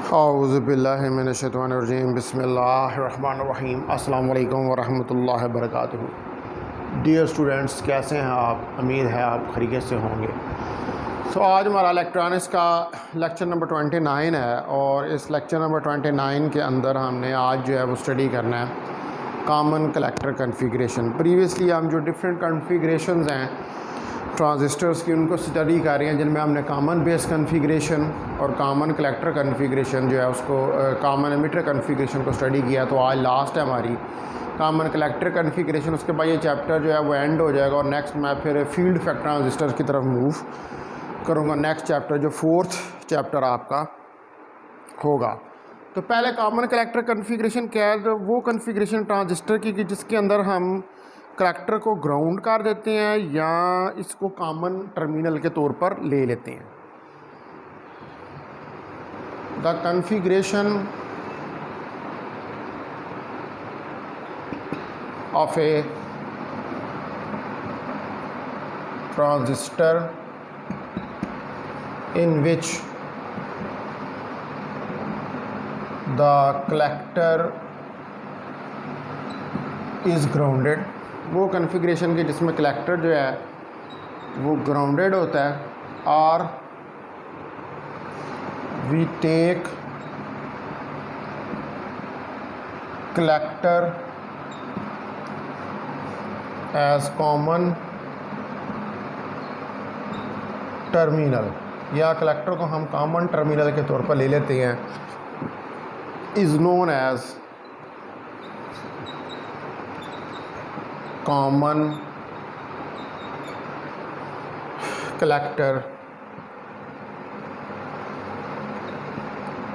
औज़ुबिल्लाहिमिनश्शैतानिर्रजीम बिस्मिल्लाहिर्रहमानिर्रहीम अस्सलाम वालेकुम वरहमतुल्लाहि वबरकातुहू। डियर स्टूडेंट्स, कैसे हैं आप? उम्मीद है आप खैरियत से होंगे। आज हमारा इलेक्ट्रॉनिक्स का लेक्चर नंबर 29 है और इस लेक्चर नंबर 29 के अंदर हमने आज जो है वो स्टडी करना है कॉमन कलेक्टर कन्फिग्रेशन। प्रीवियसली हम जो डिफरेंट कन्फिग्रेशंस हैं ट्रांजिस्टर्स की उनको स्टडी कर रहे हैं, जिनमें हमने कॉमन बेस कन्फिग्रेशन और कॉमन कलेक्टर कन्फिग्रेशन जो है उसको कॉमन एमिटर कन्फिग्रेशन को स्टडी किया। तो आज लास्ट है हमारी कॉमन कलेक्टर कन्फिग्रेशन। उसके बाद ये चैप्टर जो है वो एंड हो जाएगा और नेक्स्ट मैं फिर फील्ड इफेक्ट ट्रांजिस्टर की तरफ मूव करूँगा। नेक्स्ट चैप्टर जो फोर्थ चैप्टर आपका होगा। तो पहले कॉमन कलेक्टर कन्फिग्रेशन क्या है? तो वो कन्फिग्रेशन ट्रांजिस्टर की कि जिसके अंदर हम कलेक्टर को ग्राउंड कर देते हैं या इसको कॉमन टर्मिनल के तौर पर ले लेते हैं। The configuration of a transistor in which the collector is grounded, वो कन्फिग्रेशन की जिसमें कलेक्टर जो है वो ग्राउंडेड होता है। और we take collector as common terminal, या कलेक्टर को हम कॉमन टर्मिनल के तौर पर ले लेते हैं, is known as common collector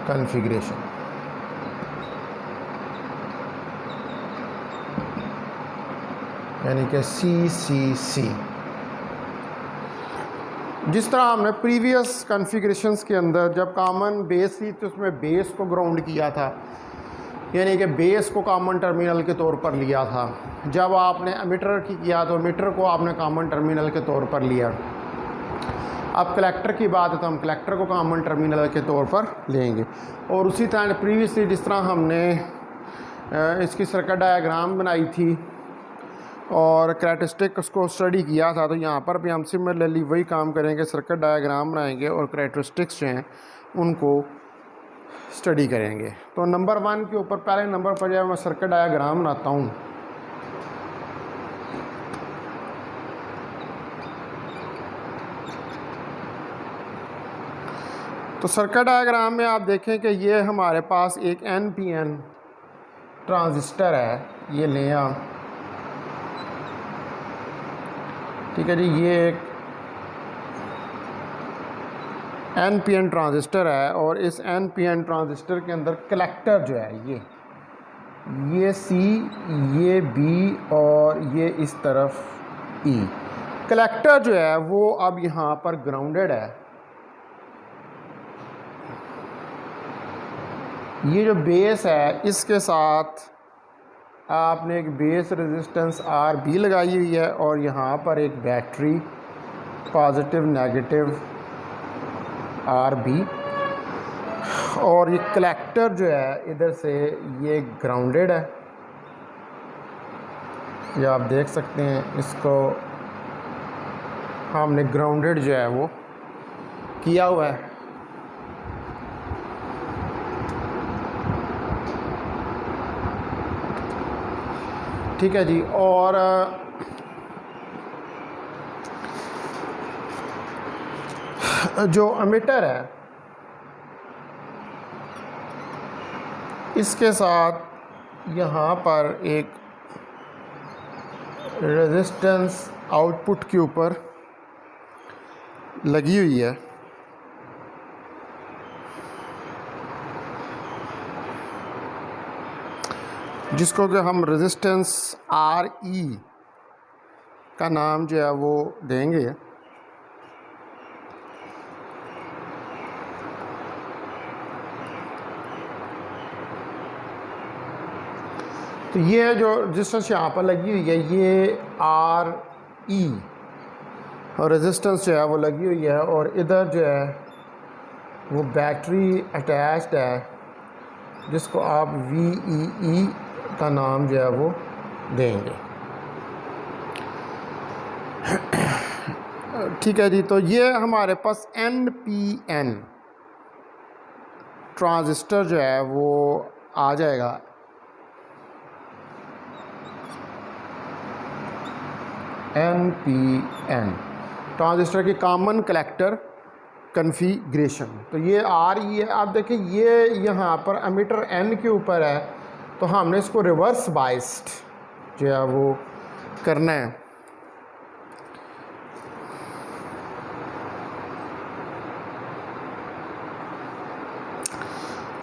configuration. यानी कि CCC। जिस तरह हमने प्रीवियस कॉन्फ़िगरेशंस के अंदर जब कॉमन बेस थी तो उसमें बेस को ग्राउंड किया था, यानी कि बेस को कॉमन टर्मिनल के तौर पर लिया था। जब आपने एमिटर की किया तो एमिटर को आपने कॉमन टर्मिनल के तौर पर लिया। अब कलेक्टर की बात है तो हम कलेक्टर को कॉमन टर्मिनल के तौर पर लेंगे। और उसी तरह प्रीवियसली जिस तरह हमने इसकी सर्किट डायग्राम बनाई थी और करैक्टरिस्टिक्स को स्टडी किया था, तो यहाँ पर भी हम सिमिलरली वही काम करेंगे, सर्किट डायग्राम बनाएंगे और करैक्टरिस्टिक्स जो हैं उनको स्टडी करेंगे। तो नंबर 1 के ऊपर पहले नंबर पर जब मैं सर्किट डायग्राम बनाता हूँ तो सर्किट डायग्राम में आप देखें कि ये हमारे पास एक NPN ट्रांजिस्टर है, ये लें आप, ठीक है जी। ये एक NPN ट्रांजिस्टर है और इस NPN ट्रांजिस्टर के अंदर कलेक्टर जो है ये C, ये B और ये इस तरफ E। कलेक्टर जो है वो अब यहाँ पर ग्राउंडेड है। ये जो बेस है इसके साथ आपने एक बेस रेजिस्टेंस RB लगाई हुई है और यहाँ पर एक बैटरी पॉजिटिव नेगेटिव RB, और ये कलेक्टर जो है इधर से ये ग्राउंडेड है। ये आप देख सकते हैं, इसको हमने ग्राउंडेड जो है वो किया हुआ है। ठीक है जी। और जो एमिटर है इसके साथ यहाँ पर एक रेजिस्टेंस आउटपुट के ऊपर लगी हुई है, जिसको कि हम रेजिस्टेंस RE का नाम जो है वो देंगे। तो ये जो रेजिस्टेंस यहाँ पर लगी हुई है ये RE और रेजिस्टेंस जो है वो लगी हुई है, और इधर जो है वो बैटरी अटैच्ड है जिसको आप VEE का नाम जो है वो देंगे। ठीक है जी, तो ये हमारे पास NPN ट्रांजिस्टर जो है वो आ जाएगा। NPN ट्रांजिस्टर की कॉमन कलेक्टर कन्फिग्रेशन, तो ये आ रही है। आप देखिए ये यहाँ पर एमिटर N के ऊपर है, तो हमने इसको रिवर्स बाइस्ड जो है वो करना है।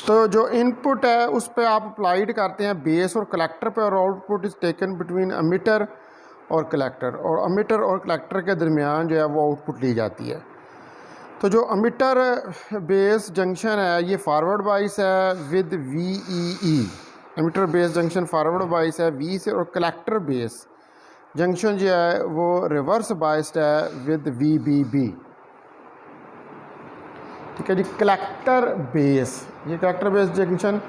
तो जो इनपुट है उस पर आप अप्लाइड करते हैं बेस और कलेक्टर पे, और output is taken between emitter और कलेक्टर, और एमिटर और कलेक्टर के दरमियान जो है वो आउटपुट ली जाती है। तो जो एमिटर बेस जंक्शन है ये फॉरवर्ड बाइस है with VEE, emitter base junction forward बाइस है V से, और कलेक्टर बेस जंक्शन जो है वो रिवर्स बाइस्ड है विद VBB। ठीक है जी, कलेक्टर बेस, ये collector base junction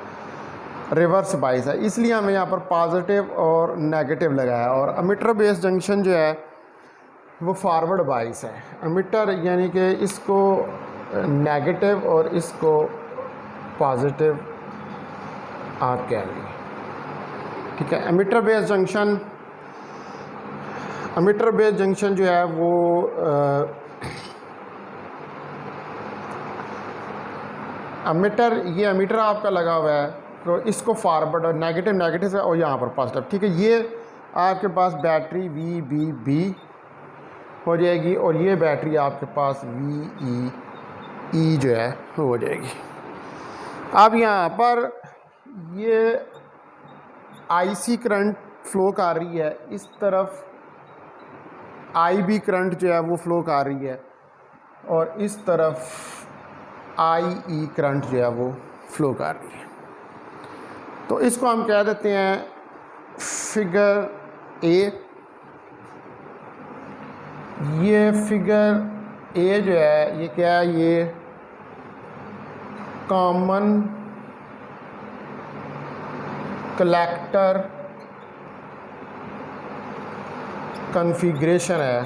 reverse bias है, इसलिए हमें यहाँ पर पॉजिटिव और नेगेटिव लगाया, और एमिटर बेस जंक्शन जो है वो फॉरवर्ड बाइस है। एमिटर यानी कि इसको नेगेटिव और इसको पॉजिटिव आप कह लेंगे। ठीक है, एमिटर बेस जंक्शन जो है वो ये एमिटर आपका लगा हुआ है, तो इसको फॉरवर्ड और नेगेटिव से, और यहाँ पर पॉजिटिव। ठीक है, ये आपके पास बैटरी VBB हो जाएगी, और ये बैटरी आपके पास VEE जो है हो जाएगी। अब यहाँ पर ये IC करंट फ्लो कर रही है, इस तरफ IB करंट जो है वो फ्लो कर रही है, और इस तरफ IE करंट जो है वो फ्लो कर रही है। तो इसको हम कह देते हैं फिगर A। ये फिगर A जो है ये क्या है, ये कॉमन कलेक्टर कॉन्फ़िगरेशन है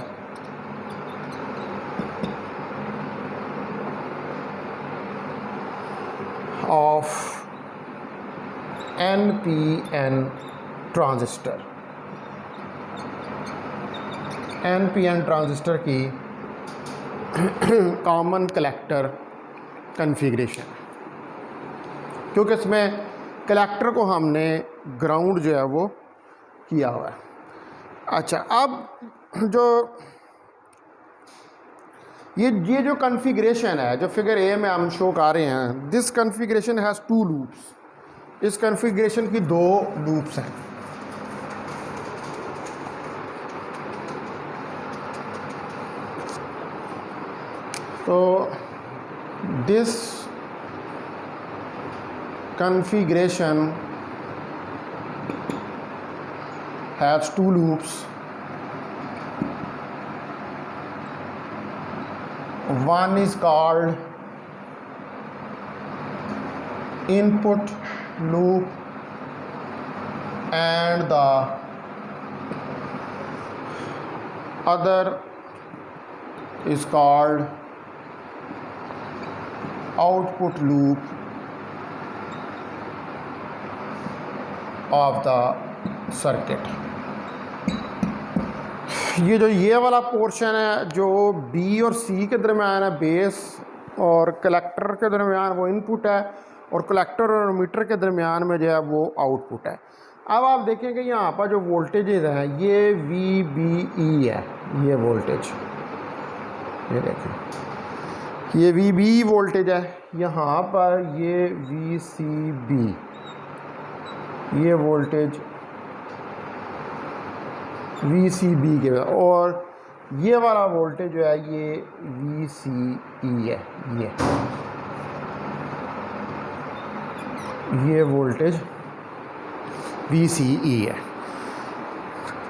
of NPN transistor. NPN transistor की कॉमन कलेक्टर कॉन्फ़िगरेशन, क्योंकि इसमें कलेक्टर को हमने ग्राउंड जो है वो किया हुआ है। अच्छा, अब जो ये जो कॉन्फ़िगरेशन है जो फिगर A में हम शो कर रहे हैं, दिस कॉन्फ़िगरेशन हैज़ 2 लूप्स। इस कॉन्फ़िगरेशन की 2 लूप्स हैं। तो this configuration has 2 loops. One is called input loop and the other is called output loop of the circuit. ये वाला पोर्शन है जो B और C के दरमियान है, बेस और कलेक्टर के दरमियान वो इनपुट है, और कलेक्टर और मीटर के दरमियान में जो है वो आउटपुट है। अब आप देखेंगे यहाँ पर जो वोल्टेजेस हैं ये VBE है, ये वोल्टेज, ये देखें ये VBE वोल्टेज है, यहाँ पर ये VCB, ये वोल्टेज VCB के, और ये वाला वोल्टेज जो है ये VCE है, ये वोल्टेज VCE है।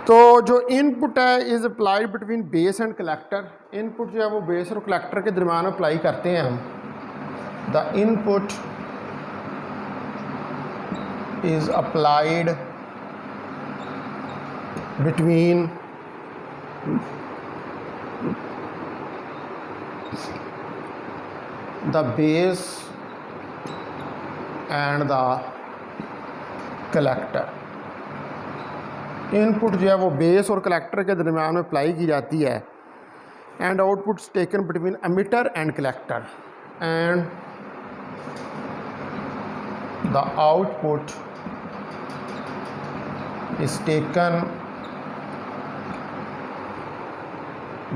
तो जो इनपुट है is applied between base and collector. Input जो है वो बेस और कलेक्टर के दरमियान अप्लाई करते हैं हम। the input is applied between the base and the collector। Input जो है वो बेस और कलेक्टर के दरमियान में अप्लाई की जाती है। And output taken between emitter and collector, and the output is taken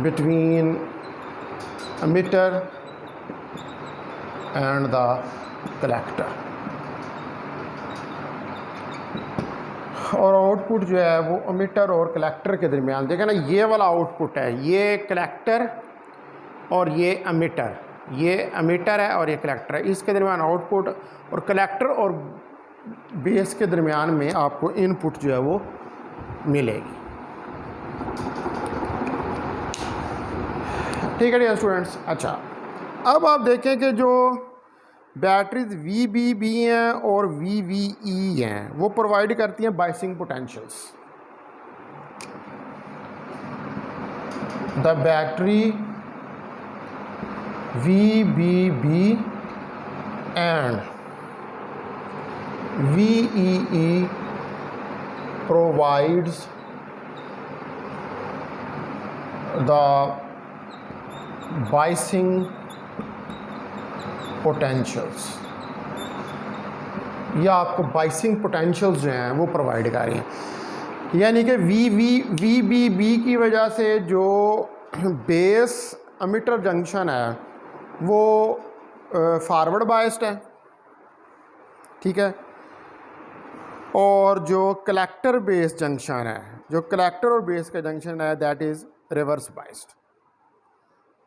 between emitter and the collector. और आउटपुट जो है वो एमिटर और कलेक्टर के दरमियान, देखें ना, ये वाला आउटपुट है, ये कलेक्टर और ये एमिटर, ये एमिटर है और ये कलेक्टर है। इसके दरमियान आउटपुट, और कलेक्टर और बेस के दरमियान में आपको इनपुट जो है वो मिलेगी। ठीक है डियर स्टूडेंट्स। अच्छा, अब आप देखें कि जो बैटरीज VBB हैं और VVE हैं वो प्रोवाइड करती हैं biasing potentials. The battery VBB and VEE provides the biasing potentials, या आपको बाइसिंग पोटेंशियल्स जो हैं वो प्रोवाइड कर रही हैं। यानी कि VBB की वजह से जो बेस एमिटर जंक्शन है वो फॉरवर्ड बाइस्ड है, ठीक है, और जो कलेक्टर बेस जंक्शन है, जो कलेक्टर और बेस का जंक्शन है, दैट इज़ रिवर्स बाइस्ड।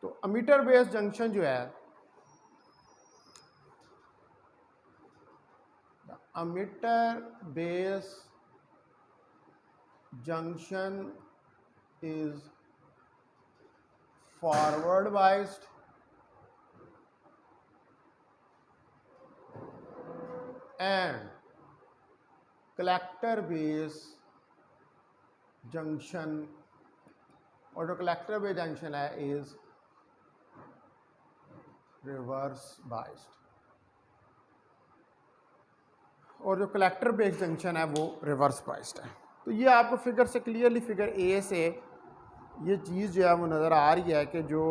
तो एमिटर बेस जंक्शन जो है, emitter base junction is forward biased and collector base junction, और जो collector base junction है is reverse biased, और जो कलेक्टर बेस जंक्शन है वो रिवर्स बाइस्ड है। तो ये आपको फिगर से क्लियरली, फिगर ए से ये चीज़ जो है वो नज़र आ रही है कि जो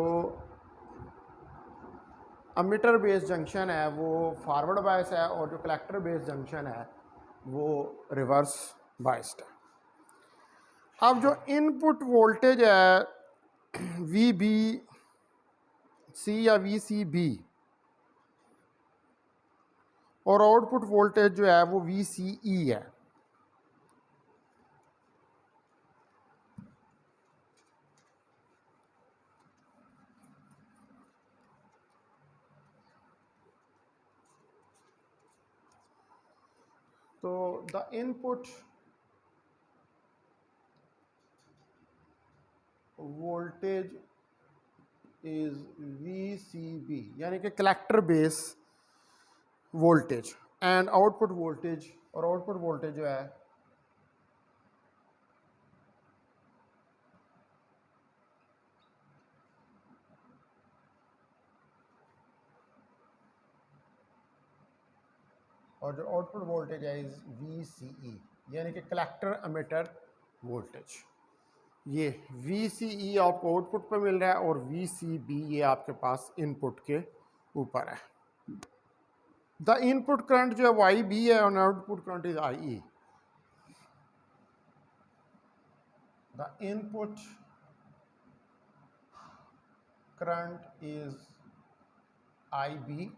एमिटर बेस जंक्शन है वो फॉरवर्ड बाइस है और जो कलेक्टर बेस जंक्शन है वो रिवर्स बाइस्ड है। अब जो इनपुट वोल्टेज है VBC या VCB, और आउटपुट वोल्टेज जो है वो VCE है। तो the input voltage is VCB, यानी कि collector base voltage, and output voltage, और आउटपुट वोल्टेज जो है और जो आउटपुट वोल्टेज है इज VCE, यानी कि कलेक्टर एमिटर वोल्टेज। ये VCE आपको आउटपुट पे मिल रहा है और VCB ये आपके पास इनपुट के ऊपर है। द इनपुट करंट जो है वो IB है और output current is IE। The input current is IB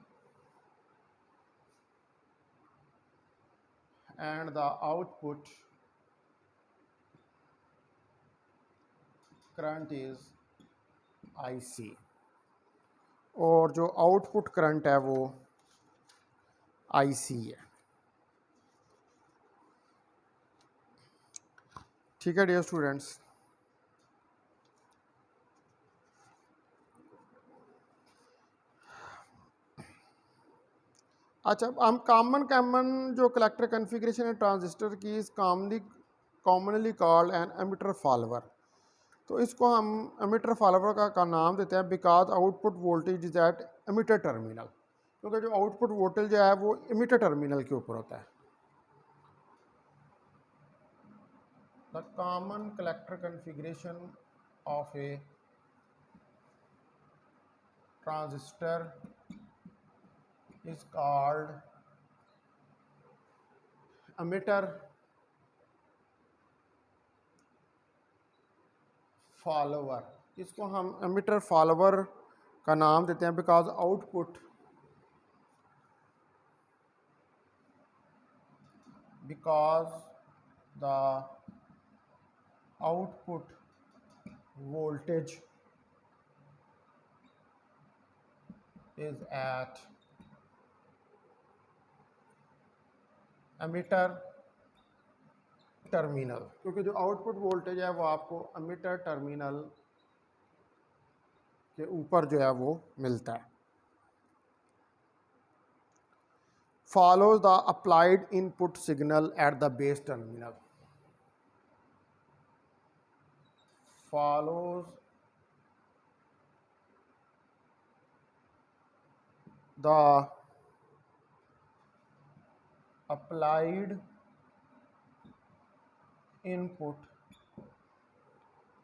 and the output current is IC, और जो आउटपुट करंट है वो IC है। ठीक है डियर स्टूडेंट्स। अच्छा, हम कॉमन जो कलेक्टर कन्फिग्रेशन है ट्रांजिस्टर की is commonly called an emitter follower. तो इसको हम एमिटर फॉलोअर का नाम देते हैं because output voltage is at emitter terminal, क्योंकि जो आउटपुट वोल्टेज है वो एमिटर टर्मिनल के ऊपर होता है। The common collector configuration of a transistor is called emitter follower. इसको हम एमिटर फॉलोअर का नाम देते हैं because output the output voltage is at emitter terminal, क्योंकि जो आउटपुट वोल्टेज है वो आपको एमिटर टर्मिनल के ऊपर जो है वो मिलता है। Follows the applied input signal at the base terminal. Follows the applied input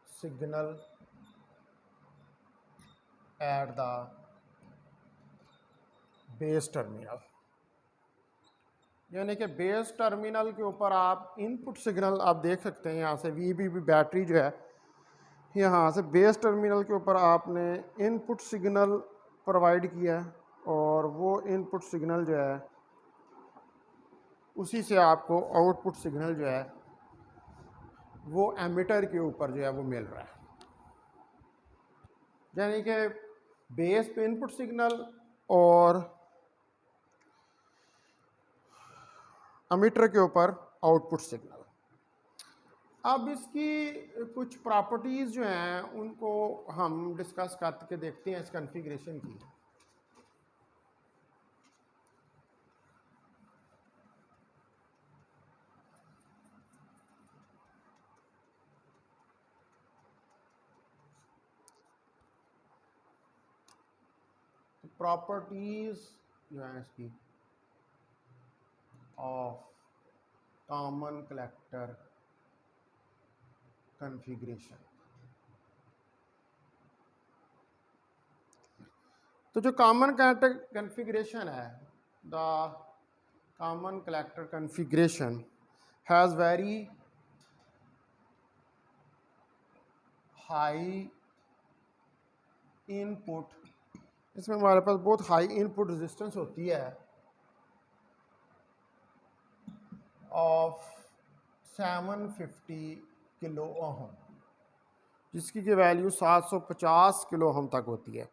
signal at the base terminal, यानी कि बेस टर्मिनल के ऊपर आप इनपुट सिग्नल आप देख सकते हैं। यहाँ से वी बैटरी जो है, यहाँ से बेस टर्मिनल के ऊपर आपने इनपुट सिग्नल प्रोवाइड किया है और वो इनपुट सिग्नल जो है उसी से आपको आउटपुट सिग्नल जो है वो एमिटर के ऊपर जो है वो मिल रहा है। यानी कि बेस पे इनपुट सिग्नल और एमिटर के ऊपर आउटपुट सिग्नल। अब इसकी कुछ प्रॉपर्टीज़ जो हैं उनको हम डिस्कस करके देखते हैं इस कॉन्फ़िगरेशन की। प्रॉपर्टीज़ जो हैं इसकी ऑफ कॉमन कलेक्टर कॉन्फ़िगरेशन। तो जो कॉमन कलेक्टर कॉन्फ़िगरेशन है, the common collector configuration has very high input, इसमें हमारे पास बहुत हाई इनपुट रेजिस्टेंस होती है ऑफ 750 किलो ओहम, जिसकी की वैल्यू 750 किलो ओहम तक होती है।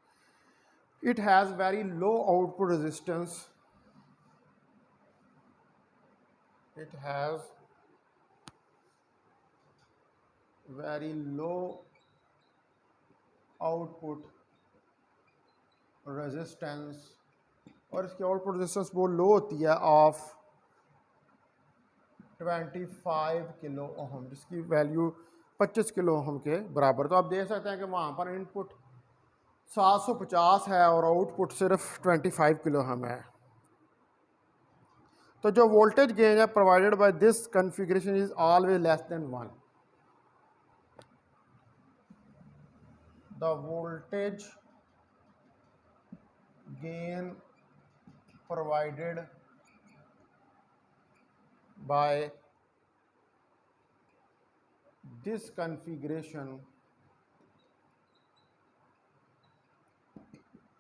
It has very low output resistance, it has very low output resistance, और इसकी आउटपुट रेजिस्टेंस बहुत लो होती है ऑफ 25 किलो ओहम, जिसकी वैल्यू 25 किलो ओहम के बराबर। तो आप देख सकते हैं कि वहाँ पर इनपुट 750 है और आउटपुट सिर्फ 25 किलो ओहम है। तो जो वोल्टेज गेन है provided by this configuration is always less than 1। The voltage gain provided by this configuration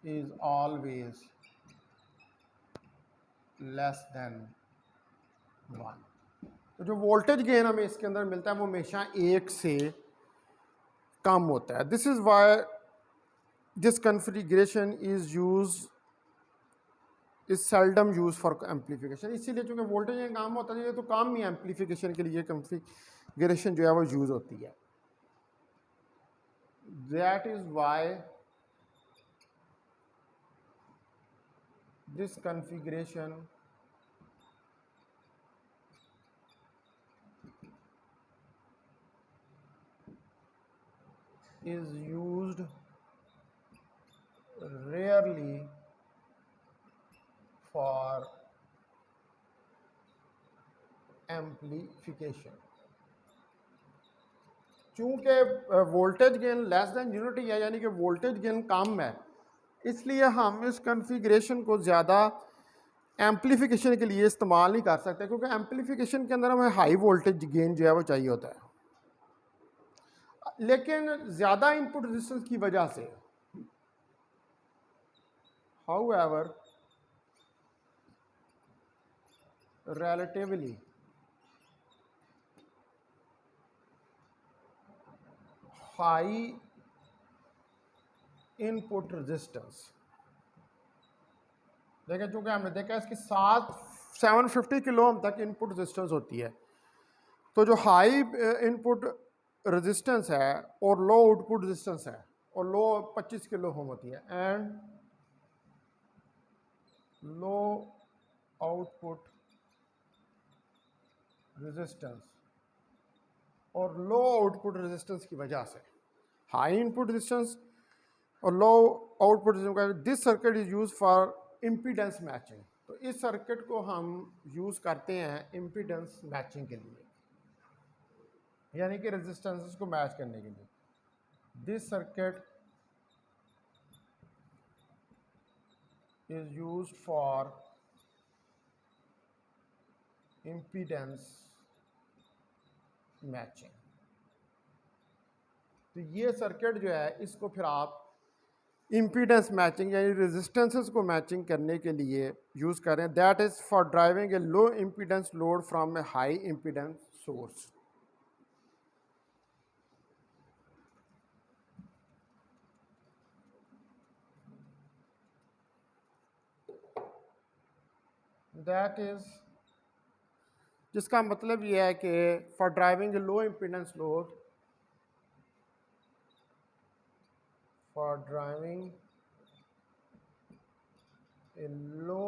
is always less than 1। तो जो वोल्टेज गेन हमें इसके अंदर मिलता है वो हमेशा 1 से कम होता है। This is why this configuration is seldom use for amplification. इसीलिए चूंकि वोल्टेज गेन कम होता है तो कम ही एम्पलीफिकेशन के लिए कॉन्फ़िगरेशन जो है वो यूज़ होती है। That is why this configuration is used rarely for amplification. चूँकि voltage gain less than unity है, यानी कि वोल्टेज गेन कम है, इसलिए हम इस कॉन्फ़िगरेशन को ज़्यादा एम्पलीफिकेशन के लिए इस्तेमाल नहीं कर सकते, क्योंकि एम्पलीफिकेशन के अंदर हमें हाई वोल्टेज गेन जो है वो चाहिए होता है। लेकिन ज़्यादा इनपुट रेजिस्टेंस की वजह से however relatively high input resistance, देखिए चूँकि हमने देखा इसकी 750 किलो ओम तक इनपुट रेजिस्टेंस होती है, तो जो हाई इनपुट रेजिस्टेंस है और लो आउटपुट रेजिस्टेंस है, और लो 25 किलो ओम होती है, एंड लो आउटपुट रेजिस्टेंस और लो आउटपुट रेजिस्टेंस की वजह से हाई इनपुट रेजिस्टेंस और low output resistance, this circuit is use for impedance matching. तो इस सर्किट को हम यूज़ करते हैं इम्पीडेंस मैचिंग के लिए, यानी कि रेजिस्टेंसेस को मैच करने के लिए। This circuit is used for impedance matching. तो ये सर्किट जो है इसको फिर आप इम्पीडेंस मैचिंग यानी रेजिस्टेंसेस को मैचिंग करने के लिए यूज़ करें। That is for driving A low impedance load from A high impedance source. That is, जिसका मतलब ये है कि for driving A low impedance load, for driving A low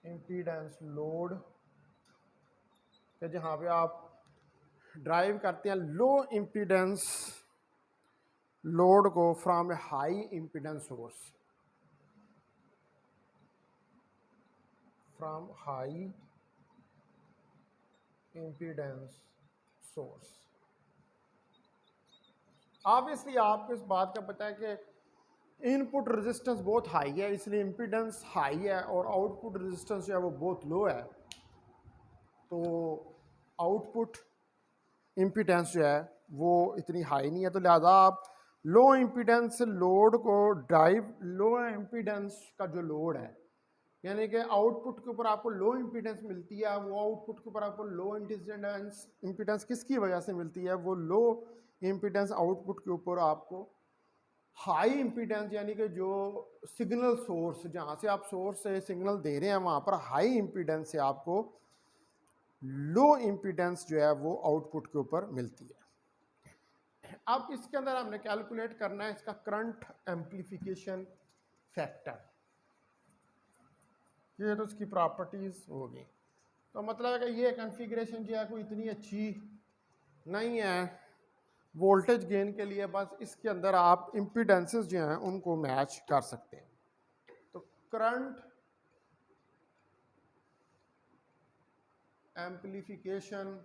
impedance load, कि जहाँ पे आप ड्राइव करते हैं लो इम्पीडेंस लोड को from A high impedance source, from high impedance source. Obviously आपको इस बात का पता है कि इनपुट रेजिस्टेंस बहुत हाई है, इसलिए इम्पीडेंस हाई है, और आउटपुट रेजिस्टेंस जो है वो बहुत लो है, तो आउटपुट इम्पीडेंस जो है वो इतनी हाई नहीं है। तो लिहाजा आप लो इम्पीडेंस लोड को ड्राइव, लो इम्पीडेंस का जो लोड है, यानी कि आउटपुट के ऊपर आपको लो इम्पीडेंस मिलती है, वो आउटपुट के ऊपर आपको लो इम्पीडेंस किसकी वजह से मिलती है, वो लो इम्पीडेंस आउटपुट के ऊपर आपको हाई इम्पीडेंस, यानी कि जो सिग्नल सोर्स, जहाँ से आप सोर्स से सिग्नल दे रहे हैं वहाँ पर हाई इम्पीडेंस से आपको लो इम्पीडेंस जो है वो आउटपुट के ऊपर मिलती है। अब इसके अंदर हमने कैलकुलेट करना है इसका करंट एम्प्लीफिकेशन फैक्टर, ये तो इसकी प्रॉपर्टीज़ होगी। तो मतलब है कि ये कॉन्फ़िगरेशन जो है कोई इतनी अच्छी नहीं है वोल्टेज गेन के लिए, बस इसके अंदर आप इम्पीडेंसेस जो हैं उनको मैच कर सकते हैं। तो करंट एम्प्लीफिकेशन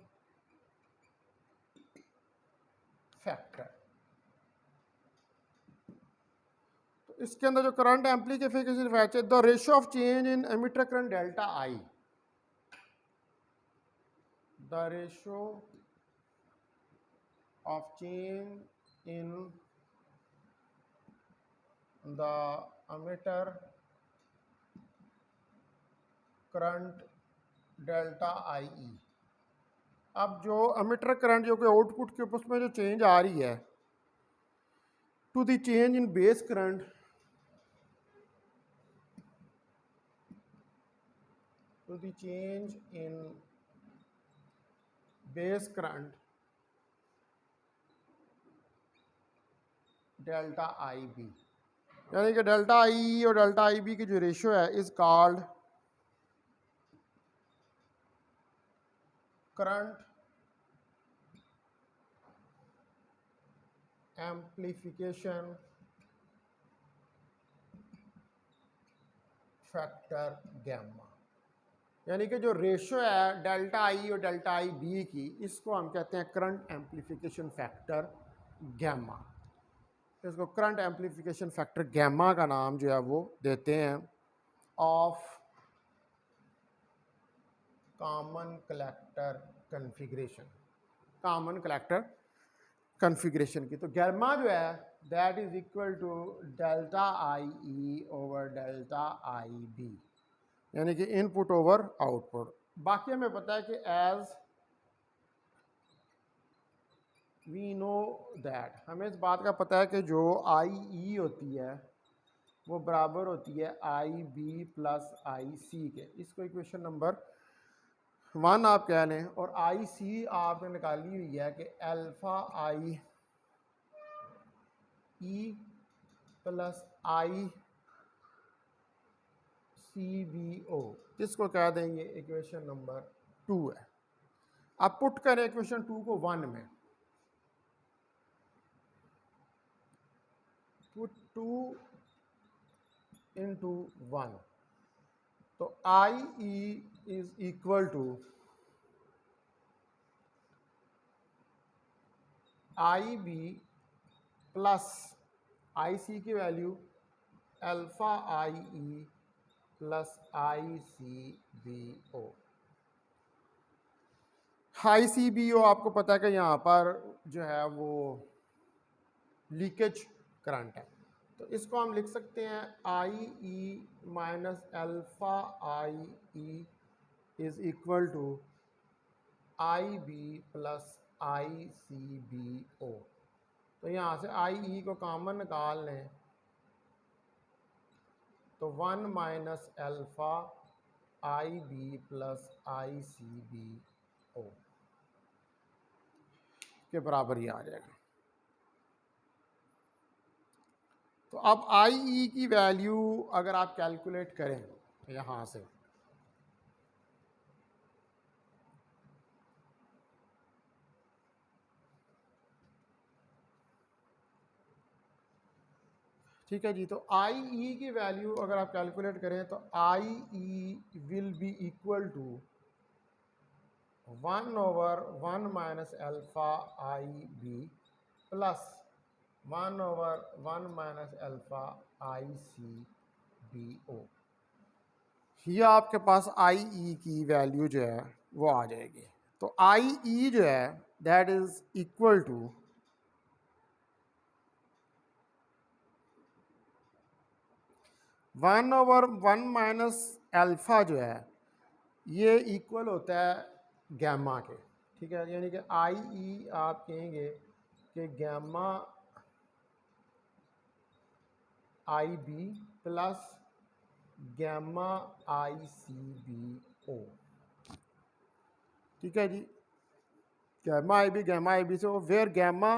फैक्टर, तो इसके अंदर जो current amplification factor, the ratio of change in emitter current delta I, the ratio of change in the emitter current delta I E. अब जो एमिटर करंट जो कि आउटपुट के ऊपर उसमें जो चेंज आ रही है to the change in base current, to the change in base current delta I B, यानी कि डेल्टा आई और डेल्टा आई बी की जो रेशियो है is called current amplification factor gamma. यानी कि जो रेशियो है डेल्टा आई और डेल्टा आई बी की, इसको हम कहते हैं करंट एम्प्लीफिकेशन फैक्टर गैमा। इसको करंट एम्प्लीफिकेशन फैक्टर गैमा का नाम जो है वो देते हैं of common collector configuration, common collector configuration की। तो गैमा जो है that is equal to delta I E over delta I B, यानी कि इनपुट ओवर आउटपुट। बाकी हमें पता है कि एज वी नो दैट, हमें इस बात का पता है कि जो आई ई होती है वो बराबर होती है आई बी प्लस आई सी के। इसको इक्वेशन नंबर 1 आप कह लें, और आई सी आपने निकाली हुई है कि alpha I E plus I C B ओ, इसको कह देंगे इक्वेशन नंबर 2 है। अब पुट करें इक्वेशन 2 को 1 में, पुट 2 into 1, तो I E is equal to I B plus I C की value alpha I E plus I C B O. I C B O आपको पता है कि यहाँ पर जो है वो लीकेज करंट है, तो इसको हम लिख सकते हैं I E minus alpha I E is equal to I B plus I C B O. तो यहाँ से आई ई को कॉमन निकाल लें तो 1 minus alpha I B plus I C B ओ के बराबर ही आ जाएगा। तो अब आई ई की वैल्यू अगर आप कैलकुलेट करें यहाँ से, ठीक है जी, तो आई ई की वैल्यू अगर आप कैलकुलेट करें तो I E will be equal to 1 over 1 minus alpha I B plus 1 over 1 minus alpha I C B O. ये आपके पास आई ई की वैल्यू जो है वो आ जाएगी। तो आई ई जो है that is equal to 1 over 1 minus alpha जो है ये इक्वल होता है गैमा के, ठीक है। यानी कि आई ई आप कहेंगे कि gamma I B plus gamma I C B ओ, ठीक है जी। गैमा आई बी से where gamma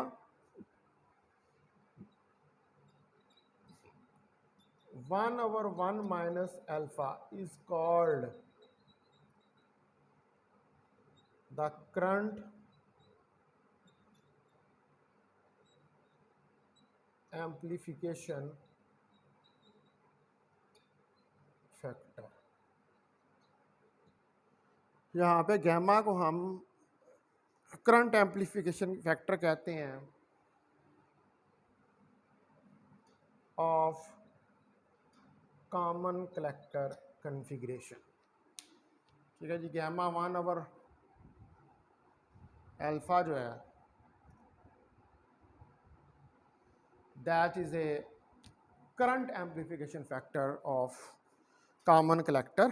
1 over 1 minus alpha is called the current amplification factor। यहाँ पे गैमा को हम करंट एम्प्लीफिकेशन फैक्टर कहते हैं ऑफ कॉमन कलेक्टर कन्फिग्रेशन, ठीक है जी। गैमा 1 ओवर अल्फा जो है that is a current amplification factor of common collector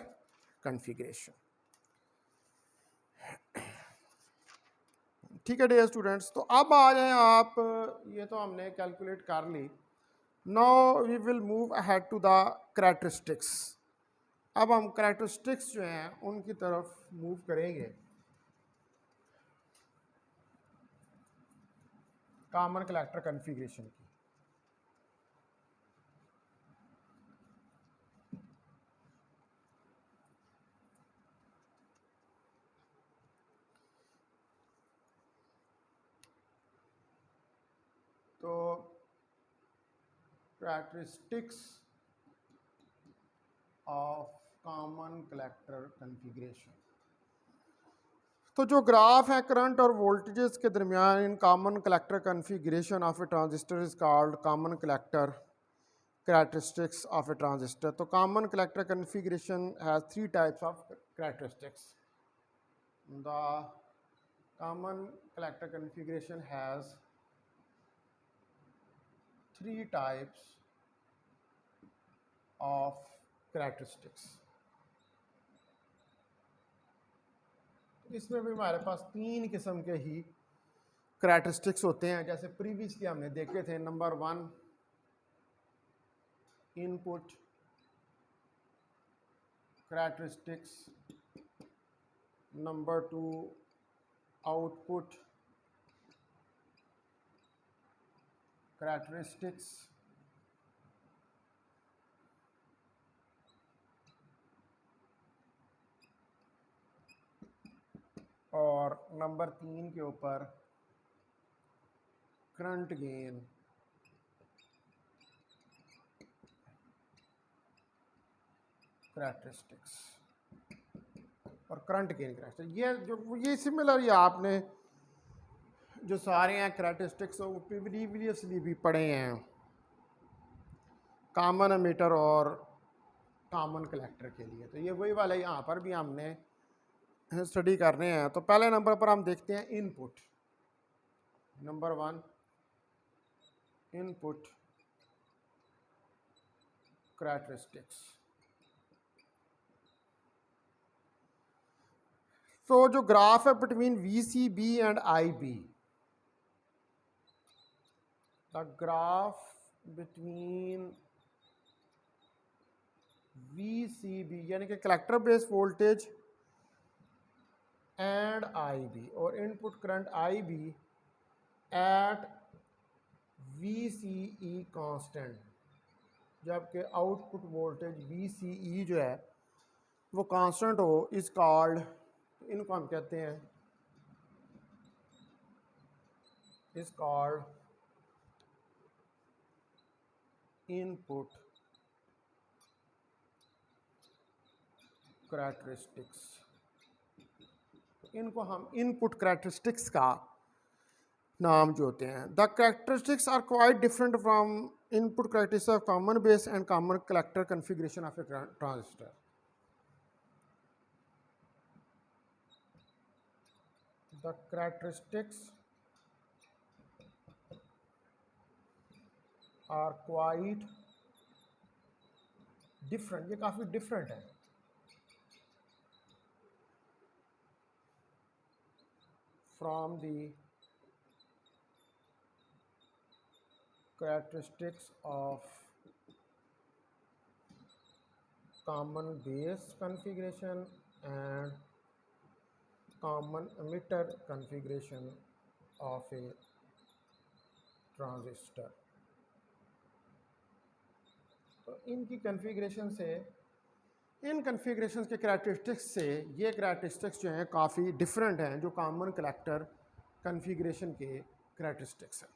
configuration, ठीक है डियर स्टूडेंट्स। तो अब आ जाएं आप, ये तो हमने कैलकुलेट कर ली। Now we will move ahead to the characteristics. अब हम कैरेक्टरिस्टिक्स जो हैं उनकी तरफ मूव करेंगे कॉमन कलेक्टर कन्फिग्रेशन की। characteristics of common collector configuration. तो जो ग्राफ है करंट और वोल्टेजेस के दरमियान in common collector configuration of a transistor is called common collector characteristics of a transistor. तो common collector configuration has three types of characteristics. The common collector configuration has three types of characteristics. इसमें भी हमारे पास तीन किस्म के ही characteristics होते हैं, जैसे प्रीवियसली हमने देखे थे. Number 1 input characteristics, number 2 output characteristics, और नंबर 3 के ऊपर करंट गेन करैक्टरिस्टिक्स और करंट गेन करैक्टरिस्टिक्स. ये सिमिलर ही आपने जो सारे हैं करैक्टरिस्टिक्स वो प्रीवियसली भी पढ़े हैं, कॉमन एमीटर और कॉमन कलेक्टर के लिए. तो ये वही वाला यहाँ पर भी हमने स्टडी कर रहे हैं. तो पहले नंबर पर हम देखते हैं इनपुट. Number 1 input characteristics. तो जो ग्राफ है between VCB and IB, the graph between VCB यानी कि collector base voltage and IB और input current IB at VCE constant, जबकि आउटपुट वोल्टेज VCE जो है वो कांस्टेंट हो, इज कॉल्ड, इनको हम कहते हैं इज कॉल्ड इनपुट करैक्टरिस्टिक्स. इनको हम इनपुट करैक्टरिस्टिक्स का नाम जो होते हैं. The characteristics are quite different from input characteristics of common base and common collector configuration of a transistor. The characteristics are quite different. ये काफ़ी डिफरेंट है from the characteristics of common base configuration and common emitter configuration of a transistor. तो इनकी configuration से, इन configuration के characteristics से ये characteristics जो हैं काफ़ी डिफरेंट हैं जो कॉमन कलेक्टर कन्फिग्रेशन के करैक्टरिस्टिक्स हैं.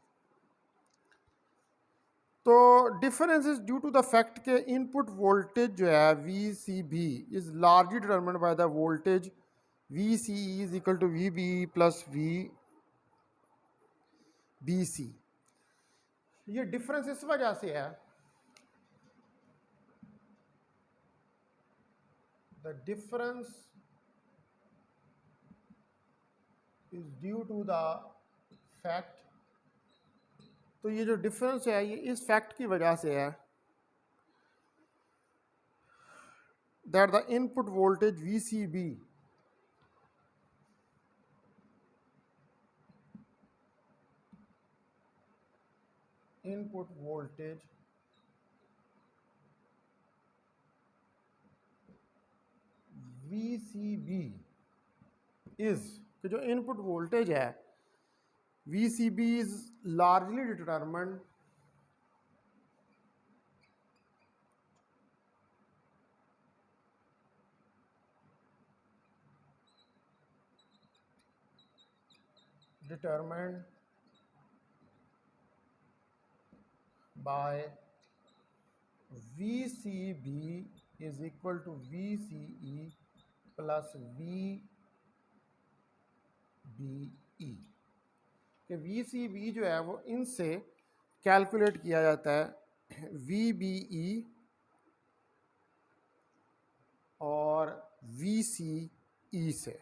तो difference is due to the fact के इनपुट वोल्टेज जो है VCB is largely determined by the voltage VCE is equal to VB plus VBC. ये डिफरेंस इस वजह से है, the difference is due to the fact, तो ये जो डिफरेंस है ये इस फैक्ट की वजह से है that the input voltage VCB input voltage VCB is, कि जो इनपुट वोल्टेज है VCB is largely determined by V C B is equal to V C E plus V B E, कि वी सी बी जो है वो इनसे calculate किया जाता है वी बी ई और वी सी ई से।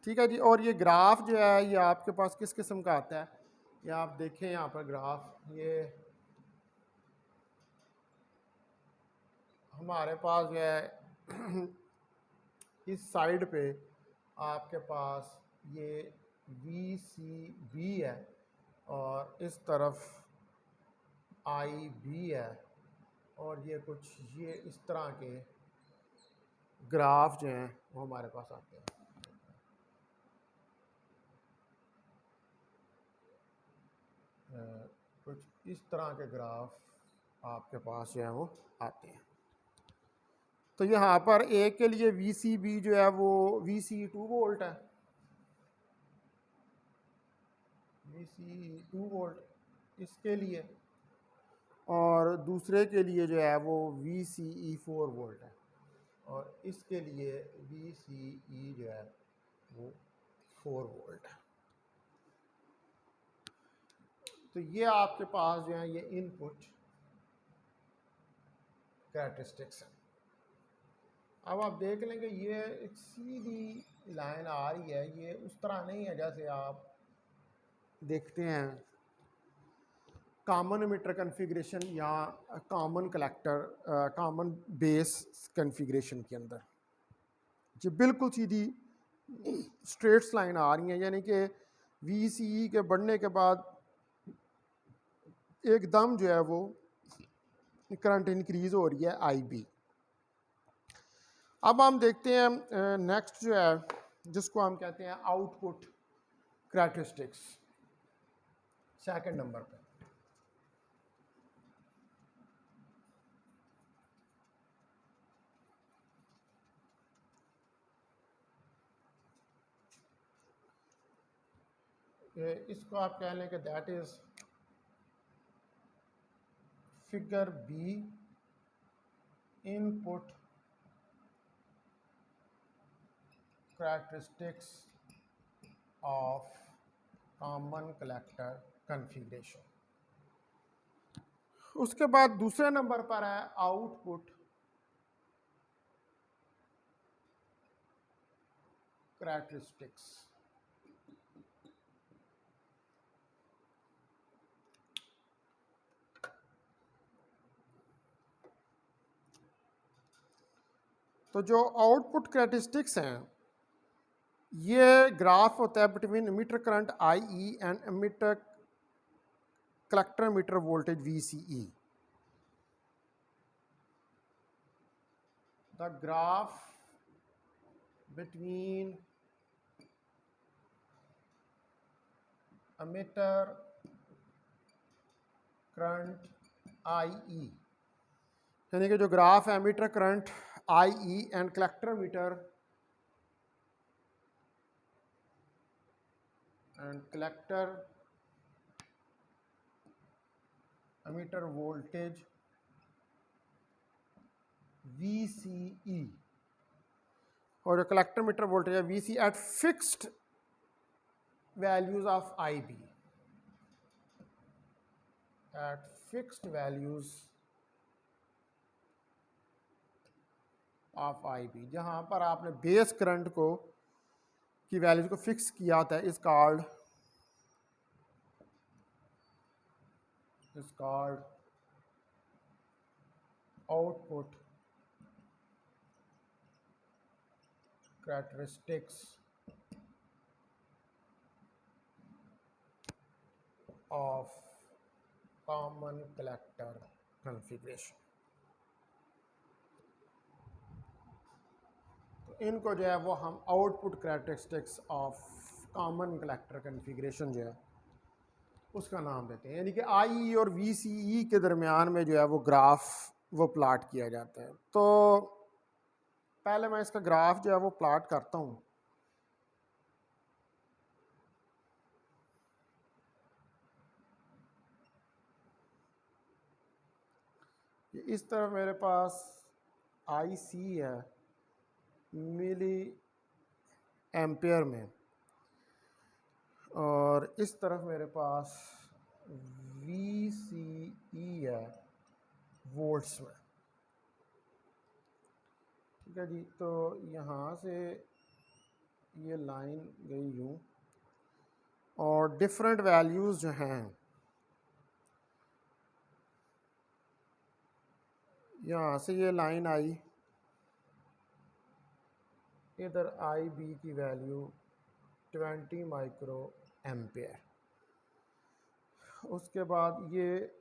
ठीक है जी। और ये ग्राफ जो है ये आपके पास किस किस्म का आता है, ये आप देखें यहाँ पर ग्राफ, ये हमारे पास जो है इस साइड पे आपके पास ये वी सी बी है और इस तरफ आई बी है, और ये कुछ ये इस तरह के ग्राफ जो हैं वो हमारे पास आते हैं। कुछ इस तरह के ग्राफ आपके पास जो है वो आते हैं। तो यहाँ पर एक के लिए वी सी बी जो है वो वी सी 2 वोल्ट है, वी सी 2 वोल्ट इसके लिए, और दूसरे के लिए जो है वो वी सी ई 4 वोल्ट है, और इसके लिए वी सी ई जो है वो 4 वोल्ट है। तो ये आपके पास जो है ये इनपुट कैरेक्टरिस्टिक्स हैं। अब आप देख लेंगे ये एक सीधी लाइन आ रही है, ये उस तरह नहीं है जैसे आप देखते हैं कॉमन मीटर कन्फिग्रेशन या common collector common base configuration के अंदर। जी बिल्कुल सीधी स्ट्रेट्स लाइन आ रही हैं, यानी कि वी सी ई के बढ़ने के बाद एकदम जो है वो करंट इंक्रीज हो रही है आई बी। अब हम देखते हैं नेक्स्ट जो है जिसको हम कहते हैं आउटपुट कैरेक्टरिस्टिक्स, सेकंड नंबर पे। इसको आप कह लें कि that is figure B input characteristics of common collector configuration. उसके बाद दूसरे नंबर पर है आउटपुट कैरेक्टरिस्टिक्स। तो जो आउटपुट कैरेक्टरिस्टिक्स हैं ये ग्राफ होता है between emitter current I E and emitter collector emitter voltage V C E. The graph between emitter current I E, यानी कि जो ग्राफ है emitter current I E and collector emitter and collector emitter voltage VCE, और जो collector emitter voltage है VC at fixed values of IB, at fixed values of IB, जहां पर आपने बेस करंट को की वैल्यूज को फिक्स किया होता है, is called output characteristics of common collector configuration. तो इनको जो है वो हम output characteristics of common collector configuration जो है उसका नाम देते हैं, यानी कि आई और वी सी ई के दरमियान में जो है वो ग्राफ वो प्लाट किया जाता है। तो पहले मैं इसका ग्राफ जो है वो प्लाट करता हूँ। इस तरफ मेरे पास आई सी है मिली एम्पेयर में, और इस तरफ मेरे पास वी सी ई है वोल्ट्स में। ठीक है जी, तो यहाँ से ये लाइन गई यूँ, और डिफरेंट वैल्यूज़ जो हैं यहाँ से ये लाइन आई, इधर आई बी की वैल्यू 20 माइक्रो एम्पेयर। उसके बाद ये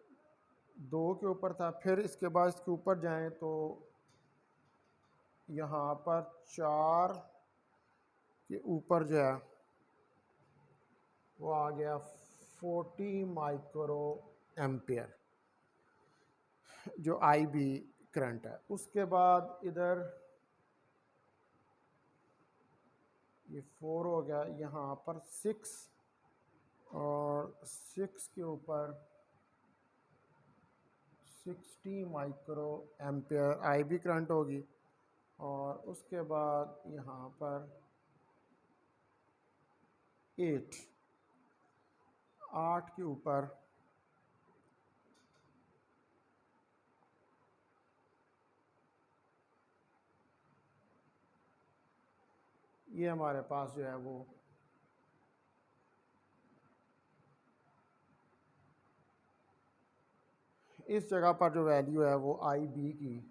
2 के ऊपर था, फिर इसके बाद इसके ऊपर जाएं तो यहाँ पर 4 के ऊपर जो है वो आ गया 40 माइक्रो एम्पेयर जो आई बी करंट है। उसके बाद इधर ये 4 हो गया, यहाँ पर 6, और 6 के ऊपर 60 माइक्रो एम्पेयर आई बी करंट होगी, और उसके बाद यहाँ पर 8 के ऊपर ये हमारे पास जो है वो इस जगह पर जो वैल्यू है वो आई बी की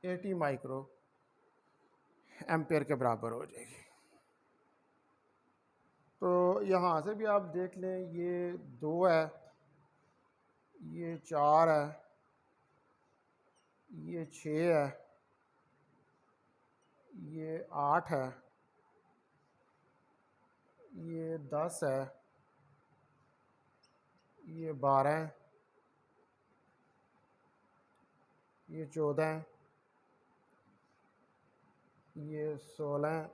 80 माइक्रो एम्पेयर के बराबर हो जाएगी। तो यहाँ से भी आप देख लें, ये 2 है, ये 4 है, ये 6 है, ये 8 है, ये 10 है, ये 12 है, ये 14 है, ये 16 है,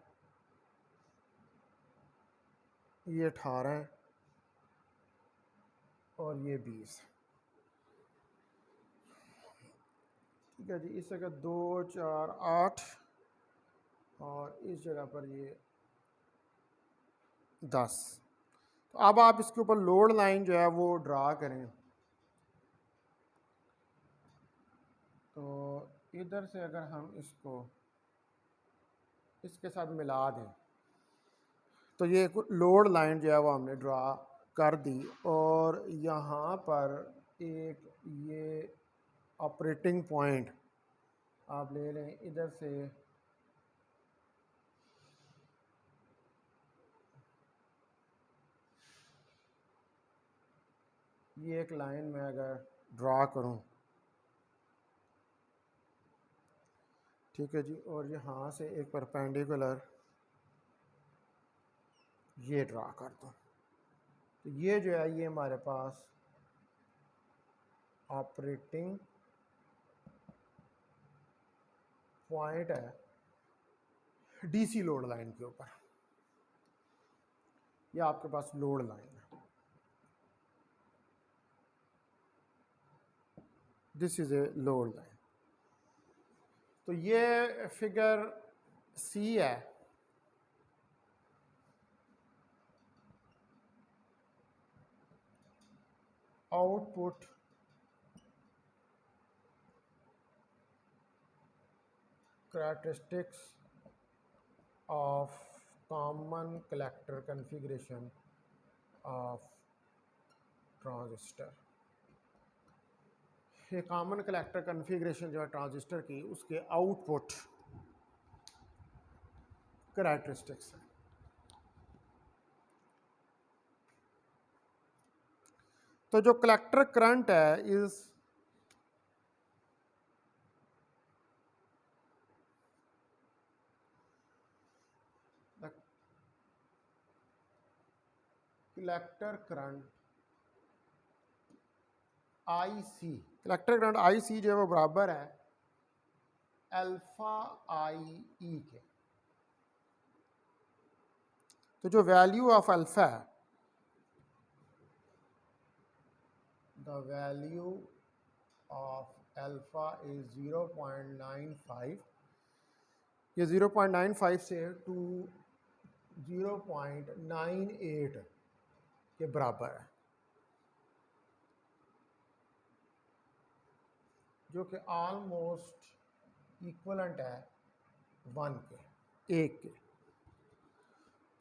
ये 18 है, और ये 20 है। ठीक है जी, इस जगह 2 4 8, और इस जगह पर ये 10। तो अब आप इसके ऊपर लोड लाइन जो है वो ड्रा करें। तो इधर से अगर हम इसको इसके साथ मिला दें तो ये लोड लाइन जो है वो हमने ड्रा कर दी, और यहाँ पर एक ये ऑपरेटिंग पॉइंट आप ले लें, इधर से ये एक लाइन में अगर ड्रा करूं, ठीक है जी, और यहाँ से एक परपेंडिकुलर ये ड्रा कर दूं, तो ये जो है ये हमारे पास ऑपरेटिंग पॉइंट है डीसी लोड लाइन के ऊपर। ये आपके पास लोड लाइन है, this is a load line. तो ये फिगर सी है, output characteristics of common collector configuration of transistor. ये कॉमन कलेक्टर कन्फिग्रेशन जो है ट्रांजिस्टर की, उसके आउटपुट करैक्टरिस्टिक्स है। तो जो कलेक्टर करंट है is the collector current I C, collector current I C जो है वो बराबर है अल्फा आई ई के। तो जो वैल्यू ऑफ अल्फ़ा है, the value of alpha is 0.95, ये 0.95 से टू 0.98 के बराबर है, जो कि ऑलमोस्ट इक्वलेंट है 1 के, 1 के।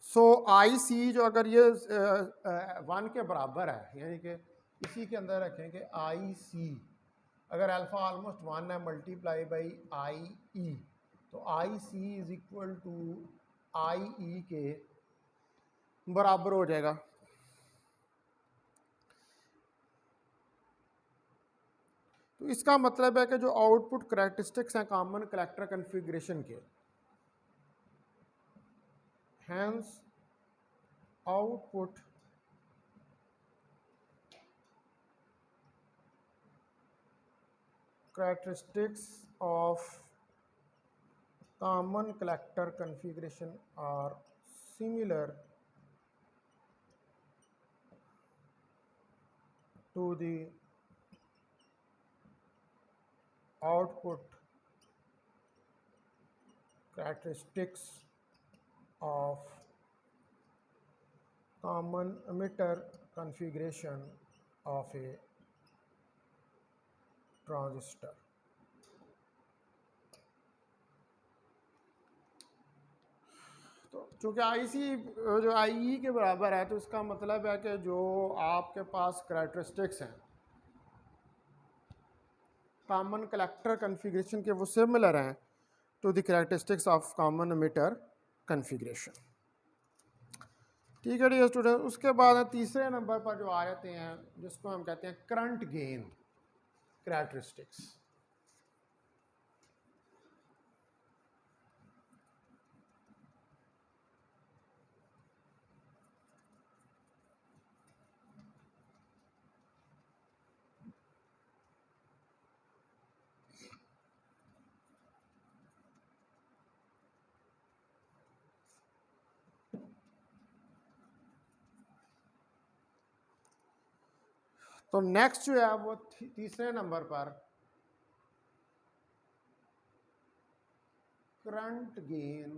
सो आई सी जो अगर ये 1 के बराबर है, यानी कि इसी के अंदर रखें कि आई सी अगर अल्फ़ा ऑलमोस्ट 1 है मल्टीप्लाई बाई आई ई, तो आई सी is equal to I E के बराबर हो जाएगा। तो इसका मतलब है कि जो आउटपुट करैक्टरिस्टिक्स हैं कॉमन कलेक्टर कन्फिग्रेशन के, hence output characteristics of common collector configuration are similar to the output characteristics of common emitter configuration of a transistor. तो चूँकि आईसी जो आई के बराबर है, तो इसका मतलब है कि जो आपके पास करैक्टरिस्टिक्स हैं कॉमन कलेक्टर कन्फिग्रेशन के, वो सिमिलर हैं to the characteristics of common emitter configuration. ठीक है डियर स्टूडेंट, उसके बाद तीसरे नंबर पर जो आ जाते हैं जिसको हम कहते हैं करंट गेन करैक्टरिस्टिक्स। तो नेक्स्ट जो है वो तीसरे नंबर पर करंट गेन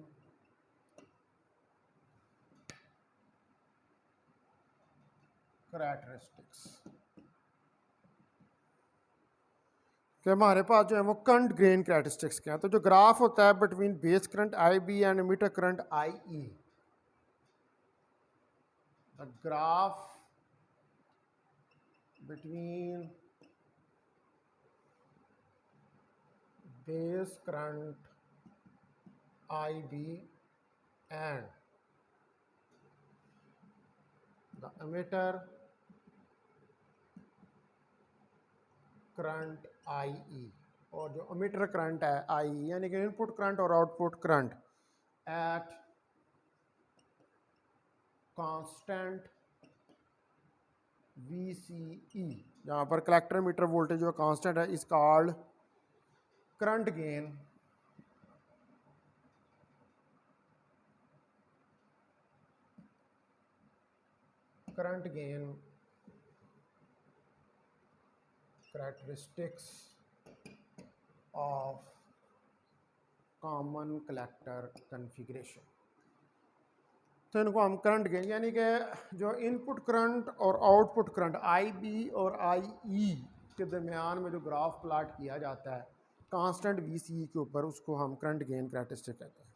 करैक्टरिस्टिक्स कि हमारे पास जो है वो करंट गेन करैक्टरिस्टिक्स क्या है। तो जो ग्राफ होता है between base current I B and emitter current I E, the graph between base current IB and the emitter current IE, और जो emitter करंट है IE यानी कि इनपुट करंट और output current at constant VCE, जहाँ पर collector emitter voltage जो constant है, is called current gain characteristics of common collector configuration। तो इनको हम करंट गेन यानी कि जो इनपुट करंट और आउटपुट करंट आई बी और आई ई के दरमियान में जो ग्राफ प्लाट किया जाता है कांस्टेंट वी सी ई के ऊपर, उसको हम करंट गेन करैक्टरिस्टिक कहते हैं।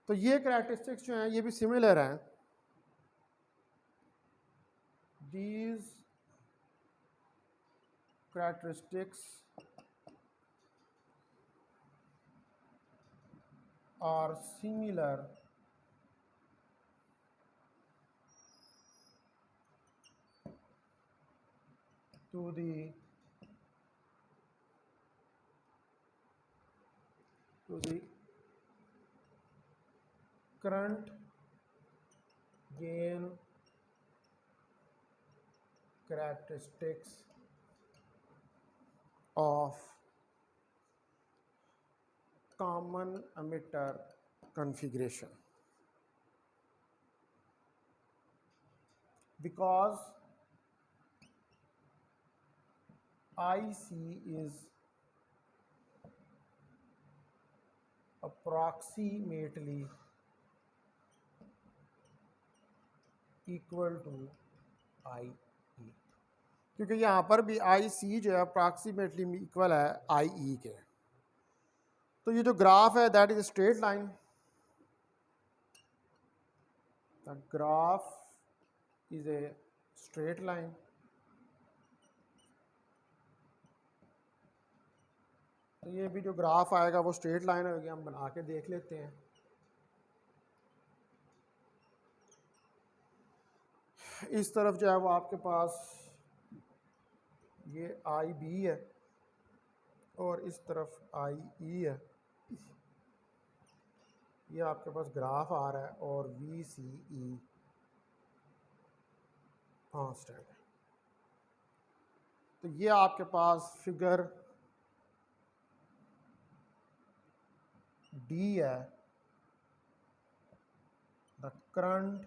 तो ये करैक्टरिस्टिक्स जो हैं ये भी सिमिलर हैं। These characteristics are similar to the current gain characteristics of common emitter configuration। because IC is approximately equal to IE, क्योंकि यहाँ पर भी IC जो है अप्रॉक्सीमेटली इक्वल है IE के। तो ये जो ग्राफ है that is straight line, the graph is a straight line. तो ये भी जो ग्राफ आएगा वो स्ट्रेट लाइन होगी, हम बना के देख लेते हैं। इस तरफ जो है वो आपके पास ये IB है और इस तरफ IE है, ये आपके पास ग्राफ आ रहा है और VCE कांस्टेंट है। तो ये आपके पास फिगर D है, द करंट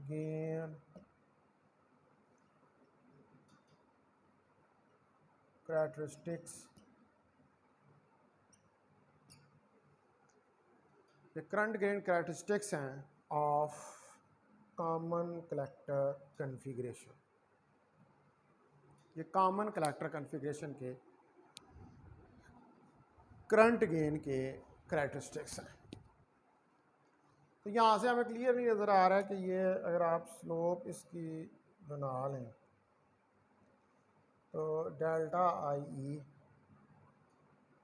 गेन कैरेक्टरिस्टिक्स, ये करंट गेन कैरेक्टरिस्टिक्स हैं ऑफ कॉमन कलेक्टर कन्फिग्रेशन। ये कॉमन कलेक्टर कन्फिग्रेशन के करंट गेन के कैरेक्टरिस्टिक्स हैं। तो यहाँ से हमें क्लियर नहीं नज़र आ रहा है कि ये अगर आप स्लोप इसकी बना लें तो डेल्टा IE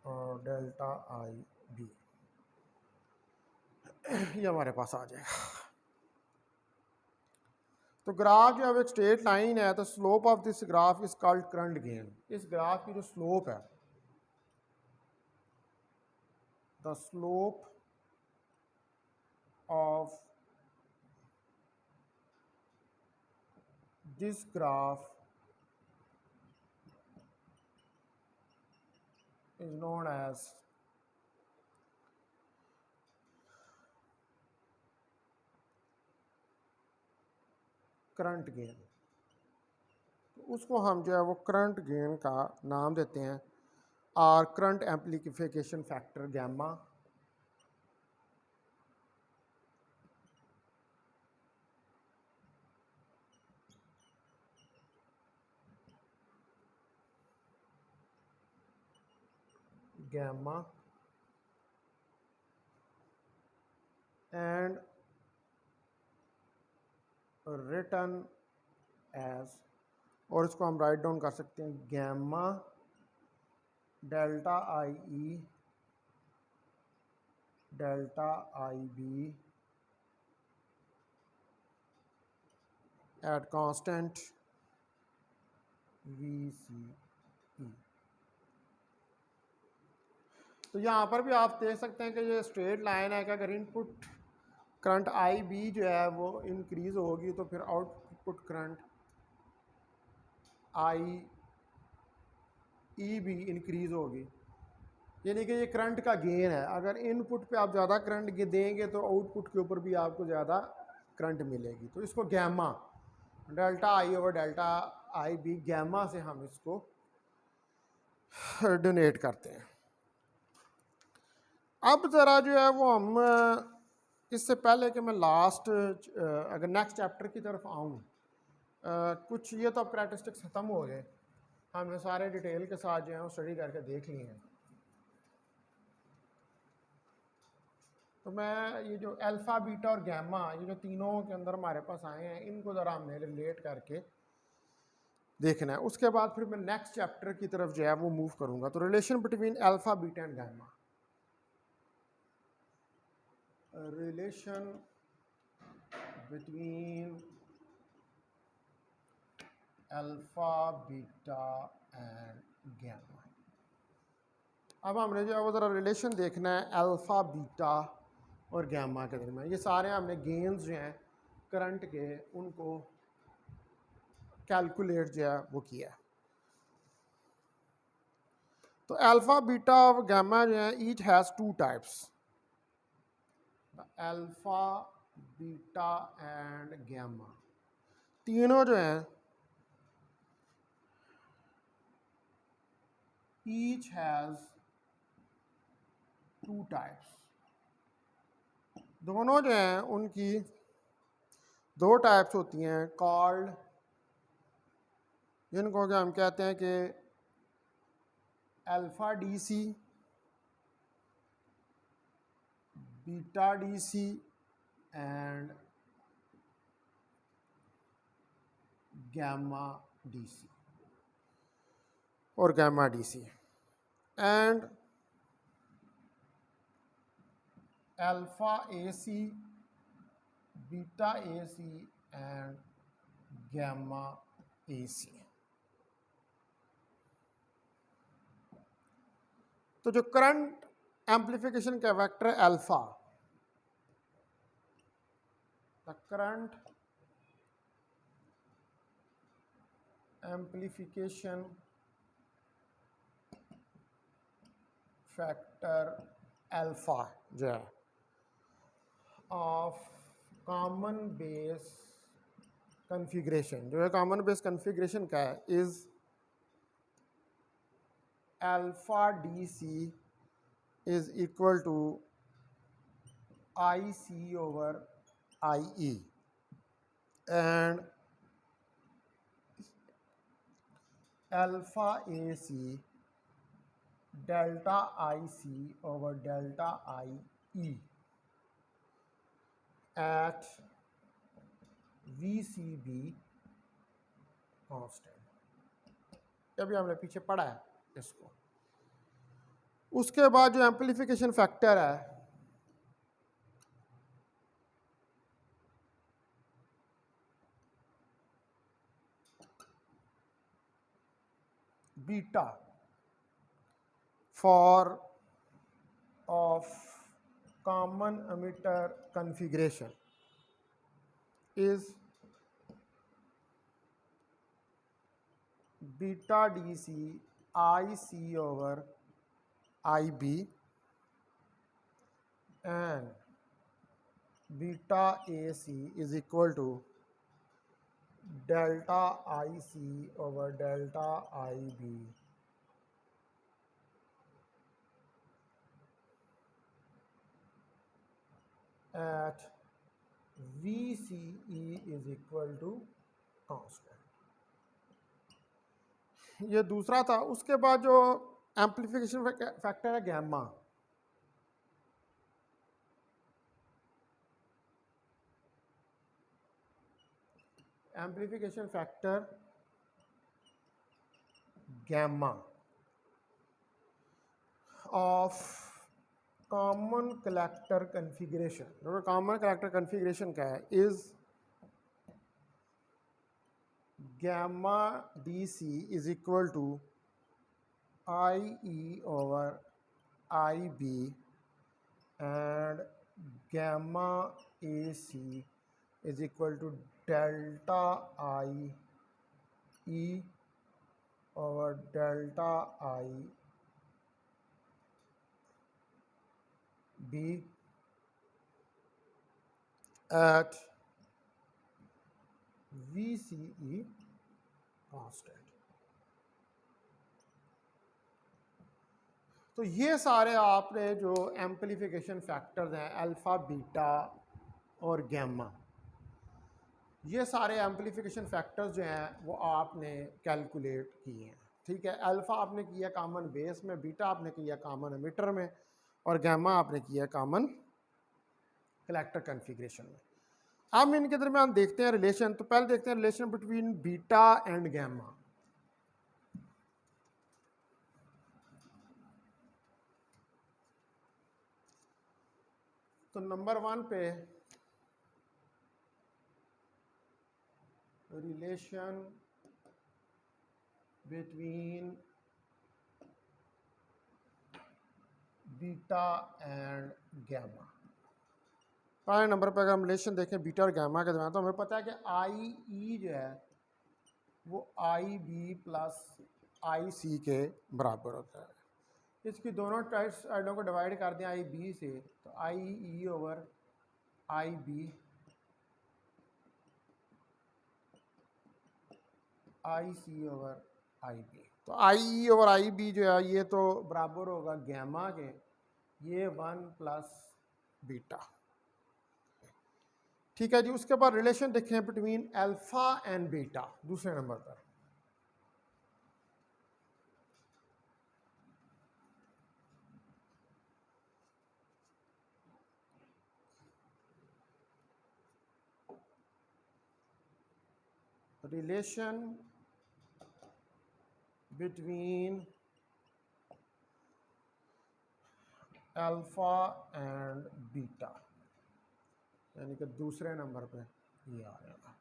और डेल्टा IB ये हमारे पास आ जाएगा। तो ग्राफ जो है एक स्ट्रेट लाइन है, तो slope of this graph is called current gain. इस ग्राफ की जो स्लोप है, the slope of this graph is known as current gain. तो उसको हम जो है वो करंट गेन का नाम देते हैं और current amplification factor gamma. Gamma and written as, और इसको हम राइट डाउन कर सकते हैं gamma delta IE delta IB at constant VCE। तो यहाँ पर भी आप देख सकते हैं कि ये स्ट्रेट लाइन है कि अगर इनपुट करंट IB जो है वो इंक्रीज़ होगी तो फिर आउटपुट करंट IE भी इंक्रीज़ होगी। यानी कि ये करंट का गेन है। अगर इनपुट पे आप ज़्यादा करंट देंगे तो आउटपुट के ऊपर भी आपको ज़्यादा करंट मिलेगी। तो इसको gamma delta I over delta IB gamma से हम इसको डोनेट करते हैं। अब ज़रा जो है वो हम इससे पहले कि मैं लास्ट अगर नेक्स्ट चैप्टर की तरफ आऊँ, कुछ ये तो अब कैरेक्टरिस्टिक्स ख़त्म हो गए, हमने सारे डिटेल के साथ जो है वो स्टडी करके देख लिए हैं। तो मैं ये जो अल्फ़ा बीटा और गैमा ये जो तीनों के अंदर हमारे पास आए हैं, इनको ज़रा हमने रिलेट करके देखना है। उसके बाद फिर मैं नेक्स्ट चैप्टर की तरफ जो है वो मूव करूँगा। तो relation between alpha beta and gamma, relation between alpha beta and gamma. अब हमने जो है वो ज़रा रिलेशन देखना है अल्फ़ा बीटा और गैमा के दरमियान। ये सारे हमने गेन्स जो हैं करंट के उनको कैलकुलेट जो है वो किया। तो अल्फ़ा बीटा और गैमा जो है each has two types, alpha beta and gamma, तीनों जो हैं ईच हैज़ टू टाइप्स, दोनों जो हैं उनकी दो टाइप्स होती हैं कॉल्ड, जिनको कि हम कहते हैं कि alpha DC, beta DC and gamma DC और gamma DC, and alpha AC, beta AC and gamma AC. तो जो करंट एम्प्लीफिकेशन का वेक्टर है alpha, the current amplification factor alpha जो है ऑफ कॉमन बेस कन्फिग्रेशन, जो है कॉमन बेस कन्फिग्रेशन का है, is alpha D C is equal to I C over I E, and alpha A C delta I C over delta I E at V C B constant. अभी हमने पीछे पढ़ा है इसको। उसके बाद जो एम्प्लीफिकेशन फैक्टर है beta for of common emitter configuration is beta D C I C over I B and beta A C is equal to delta I C over delta I B at V C E is equal to constant. ये दूसरा था। उसके बाद जो amplification factor है gamma, amplification factor gamma of common collector configuration, जो common collector configuration का है, is gamma D C is equal to I E over I B and gamma A C is equal to delta I E over delta I B at V C E constant. तो ये सारे आपने जो amplification factors हैं alpha, beta और gamma, ये सारे amplification factors जो हैं वो आपने कैलकुलेट किए हैं। ठीक है, अल्फ़ा आपने किया कॉमन बेस में, बीटा आपने किया कॉमन एमिटर में, और गैमा आपने किया कॉमन कलेक्टर कन्फिग्रेशन में। हम इनके दरमियान देखते हैं रिलेशन। तो पहले देखते हैं relation between beta and gamma. तो नंबर 1 पे relation between beta and gamma. पहले नंबर पर अगर हम रिलेशन देखें बीटा और गैमा के दरमियान, तो हमें पता है कि आई ई जो है वो आई बी प्लस आई सी के बराबर होता है। इसकी दोनों साइडों को डिवाइड कर दें आई बी से, तो I E over I B I C over I B. तो I E over I B जो है ये तो बराबर होगा गैमा के, ये 1 प्लस बीटा। ठीक है जी। उसके बाद रिलेशन देखें बिटवीन अल्फा एंड बीटा दूसरे नंबर पर। Relation between alpha and beta, यानी कि दूसरे नंबर पे ये आ जाएगा।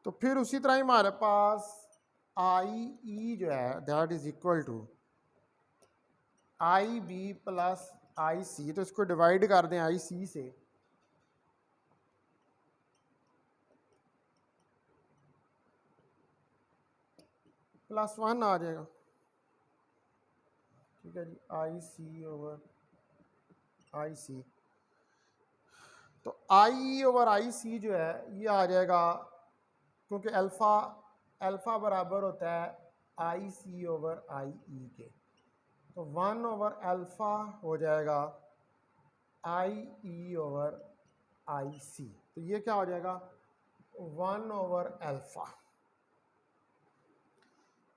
तो फिर उसी तरह ही हमारे पास आई ई जो है that is equal to I B plus I C. तो इसको डिवाइड कर दें आई सी से, +1 आ जाएगा। ठीक है जी। आई सी ओवर आई सी, तो आई ओवर आई सी जो है ये आ जाएगा, क्योंकि अल्फ़ा बराबर होता है आई सी ओवर आई ई के। तो 1 ओवर अल्फ़ा हो जाएगा आई ई ओवर आई सी। तो ये क्या हो जाएगा 1 ओवर अल्फ़ा।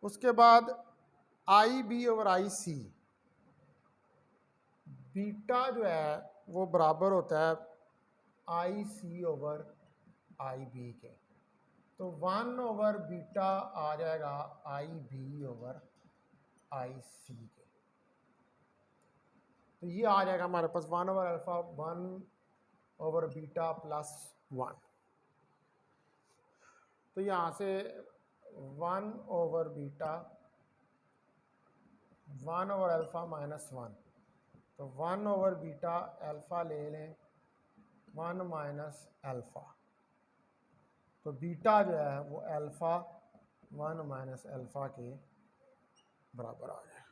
उसके बाद I B over I C, beta जो है वो बराबर होता है आई सी ओवर आई बी के। तो 1 ओवर बीटा आ जाएगा आई बी ओवर आई सी के। तो ये आ जाएगा हमारे पास 1 ओवर अल्फ़ा 1 ओवर बीटा +1। तो यहाँ से 1 ओवर बीटा 1 ओवर अल्फ़ा -1, तो 1 ओवर बीटा अल्फ़ा ले लें 1 माइनस अल्फ़ा। तो बीटा जो है वो अल्फ़ा 1 माइनस अल्फ़ा के बराबर आ जाए।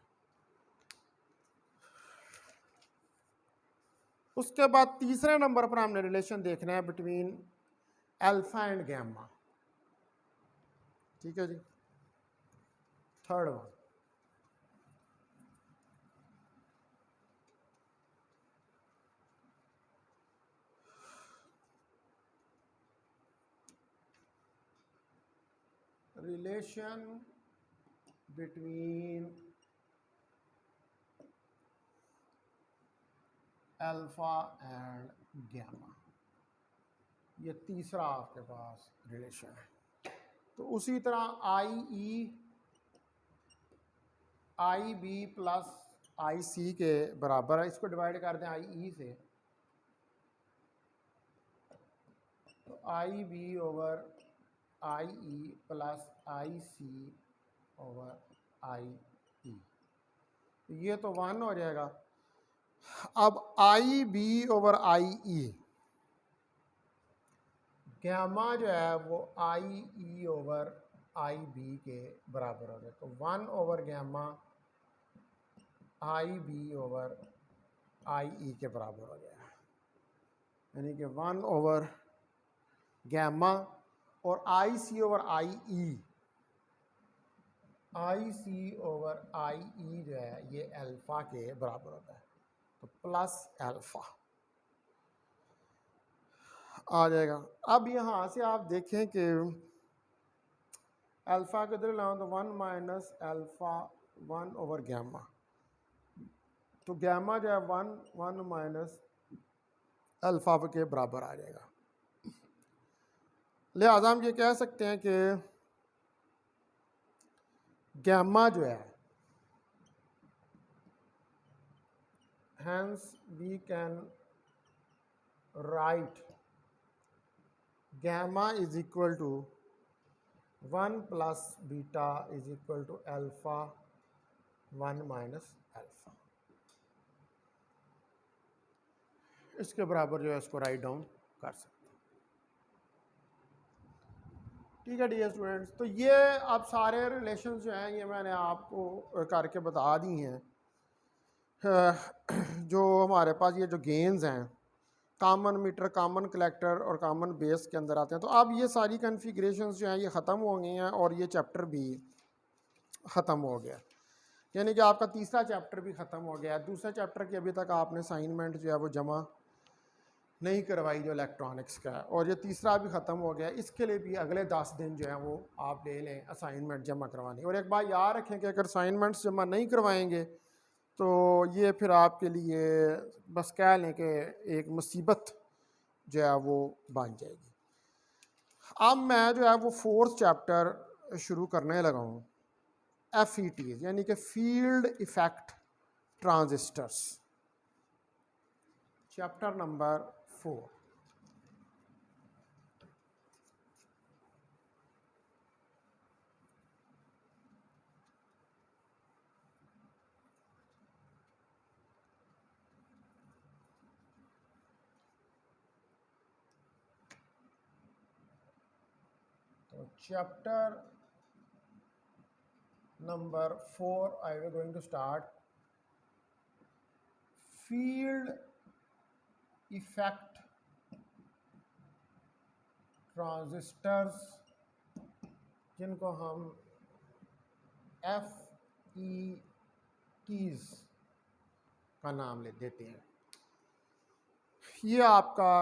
उसके बाद तीसरे नंबर पर हमने रिलेशन देखना है बिटवीन अल्फ़ा एंड गैमा। ठीक है जी। Third one, relation between alpha and gamma, ये तीसरा आपके पास रिलेशन है। तो उसी तरह आई बी प्लस आई सी के बराबर है। इसको डिवाइड कर दें आई ई से, तो I B over I E plus I C over I E, ये तो 1 हो जाएगा। अब I B over I E, gamma जो है वो आई ई ओवर आई बी के बराबर हो जाए। तो 1 over gamma I B over I E के बराबर हो जाएगा, यानी कि 1 ओवर गैमा और आई C over I E, I C over I E जो है ये अल्फ़ा के बराबर होता है। तो प्लस अल्फ़ा आ जाएगा। अब यहाँ से आप देखें कि अल्फ़ा के इधर लाओ तो 1 माइनस अल्फ़ा 1 ओवर गैमा, तो गैमा जो है 1 माइनस अल्फ़ा के बराबर आ जाएगा। लिहाजा हम ये कह सकते हैं कि गैमा जो है, hence we can write gamma is equal to 1 plus beta is equal to alpha 1 minus alpha। इसके बराबर जो है इसको राइट डाउन कर सकते हैं। ठीक है डियर स्टूडेंट्स, तो ये अब सारे रिलेशंस जो हैं ये मैंने आपको करके बता दी हैं। जो हमारे पास ये जो गेन्स हैं कॉमन मीटर, कॉमन कलेक्टर और कॉमन बेस के अंदर आते हैं। तो अब ये सारी कन्फिग्रेशंस जो हैं ये ख़त्म हो गई हैं और ये चैप्टर भी ख़त्म हो गया, यानी कि आपका तीसरा चैप्टर भी ख़त्म हो गया। दूसरा चैप्टर की अभी तक आपने असाइनमेंट जो है वो जमा नहीं करवाई जो इलेक्ट्रॉनिक्स का है, और ये तीसरा भी ख़त्म हो गया। इसके लिए भी अगले 10 दिन जो है वो आप ले लें असाइनमेंट जमा करवाने। और एक बात याद रखें कि अगर असाइनमेंट्स जमा नहीं करवाएंगे तो ये फिर आपके लिए बस कह लें कि एक मुसीबत जो है वो बन जाएगी। अब मैं जो है वो फोर्थ चैप्टर शुरू करने लगा हूँ, FETs यानी कि field effect transistors, chapter number 4। तो chapter number 4 I will going to start field effect transistors, जिनको हम FETs का नाम ले देते हैं। ये आपका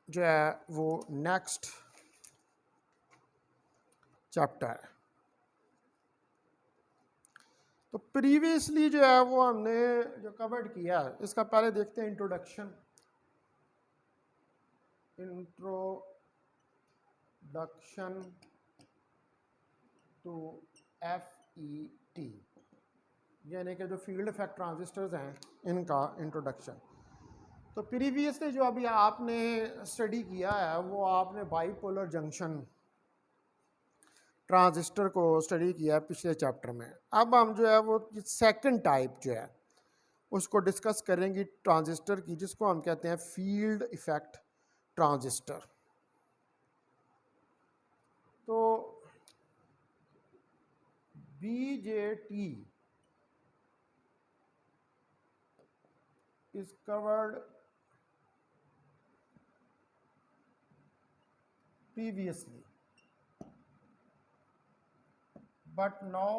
जो है वो नेक्स्ट चैप्टर है। तो प्रीवियसली जो है वो हमने जो कवर्ड किया है, इसका पहले देखते हैं इंट्रोडक्शन टू FET, यानी कि जो फील्ड इफेक्ट ट्रांजिस्टर्स हैं इनका इंट्रोडक्शन। तो प्रीवियसली जो अभी आपने स्टडी किया है वो आपने बाईपोलर जंक्शन ट्रांजिस्टर को स्टडी किया है पिछले चैप्टर में। अब हम जो है वो सेकंड टाइप जो है उसको डिस्कस करेंगे ट्रांजिस्टर की, जिसको हम कहते हैं फील्ड इफेक्ट ट्रांजिस्टर। तो BJT is covered previously, but now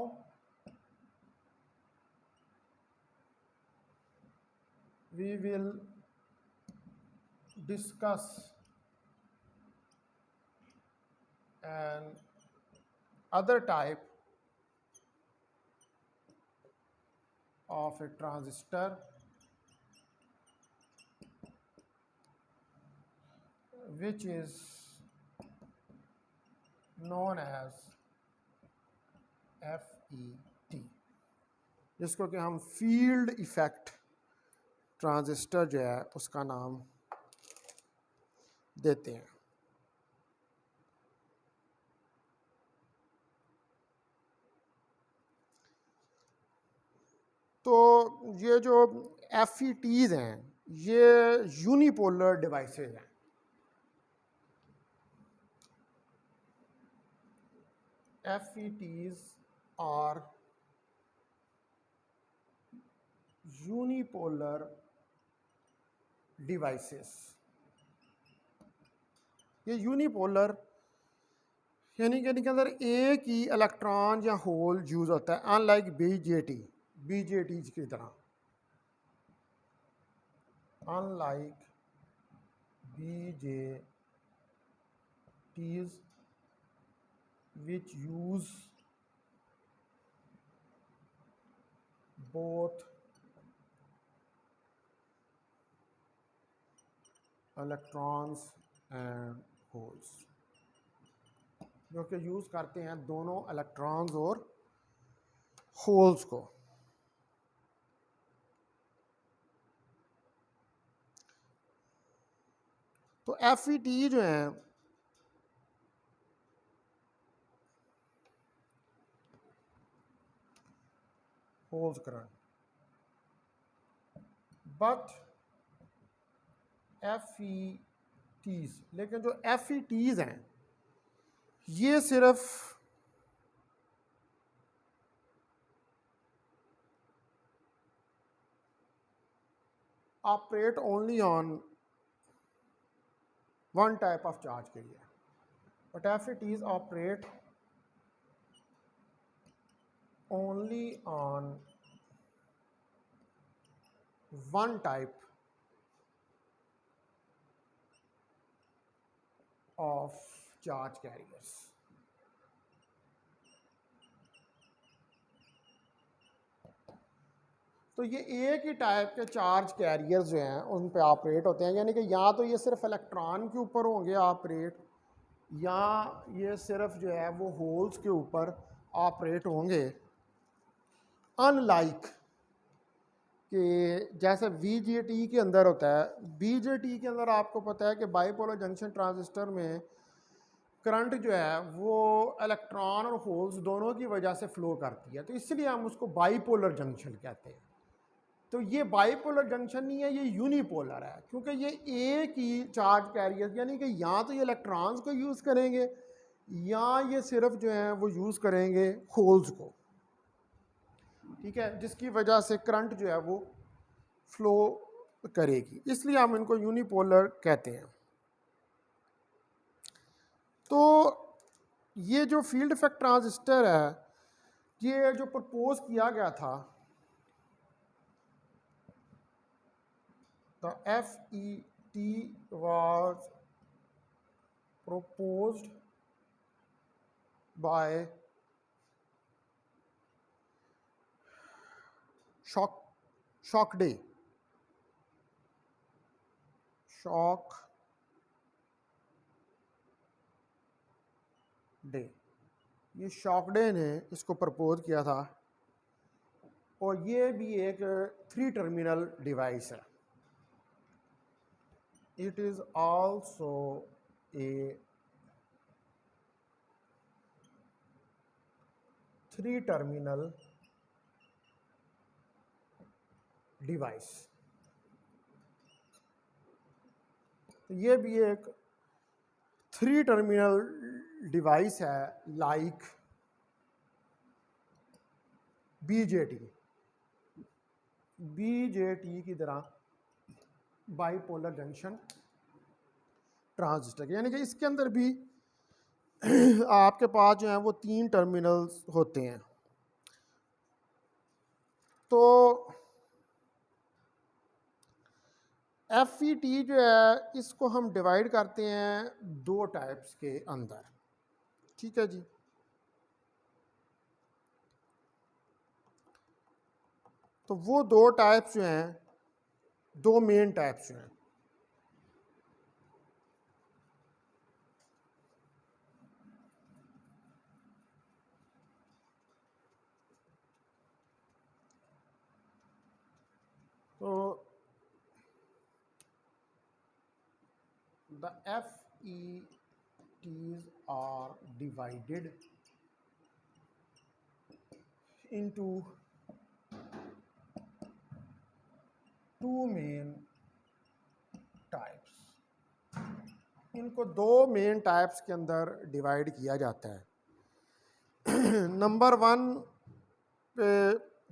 we will discuss an other type of a transistor which is known as FET, जिसको कि हम फील्ड इफेक्ट ट्रांजिस्टर जो है उसका नाम देते हैं। तो ये जो FETs हैं ये यूनिपोलर डिवाइसेस हैं। FETs are unipolar devices। ये यूनिपोलर यानी कि इनके अंदर एक ही इलेक्ट्रॉन या होल यूज होता है, अनलाइक BJT की तरह, unlike BJTs which use both electrons and holes, जो कि यूज़ करते हैं दोनों इलेक्ट्रॉन्स और होल्स को। तो FET जो हैं होल्स करंट, बट FETs, लेकिन जो FETs हैं ये सिर्फ operate only on one type of charge carrier. But FETs operate only on one type of charge carriers. तो ये एक ही टाइप के चार्ज कैरियर्स जो हैं उन पे ऑपरेट होते हैं, यानी कि या तो ये सिर्फ इलेक्ट्रॉन के ऊपर होंगे ऑपरेट, या ये सिर्फ जो है वो होल्स के ऊपर ऑपरेट होंगे। अनलाइक कि जैसे VJT के अंदर होता है, BJT के अंदर आपको पता है कि बाईपोलर जंक्शन ट्रांजिस्टर में करंट जो है वो इलेक्ट्रॉन और होल्स दोनों की वजह से फ्लो करती है, तो इसलिए हम उसको बाईपोलर जंक्शन कहते हैं। तो ये बाईपोलर जंक्शन नहीं है, ये यूनिपोलर है, क्योंकि ये एक ही चार्ज कैरियर, यानी कि या तो ये इलेक्ट्रॉन्स को यूज़ करेंगे या ये सिर्फ जो है वो यूज़ करेंगे होल्स को, ठीक है, जिसकी वजह से करंट जो है वो फ्लो करेगी, इसलिए हम इनको यूनिपोलर कहते हैं। तो ये जो फील्ड इफेक्ट ट्रांजिस्टर है, ये जो प्रपोज किया गया था, the FET was proposed by Shockday ये शॉकडे ने इसको प्रपोज किया था, और ये भी एक 3 टर्मिनल डिवाइस है। It is also a 3 terminal device। तो ये भी एक 3 टर्मिनल डिवाइस है, लाइक BJT की तरह बाईपोलर जंक्शन ट्रांजिस्टर, यानी कि इसके अंदर भी आपके पास जो है वो 3 टर्मिनल्स होते हैं। तो FET जो है इसको हम डिवाइड करते हैं 2 टाइप्स के अंदर, ठीक है जी। तो वो 2 टाइप्स जो हैं, 2 मेन टाइप्स जो हैं, तो the FETs are divided into 2 main types. इनको 2 मेन टाइप्स के अंदर डिवाइड किया जाता है। नंबर 1 पे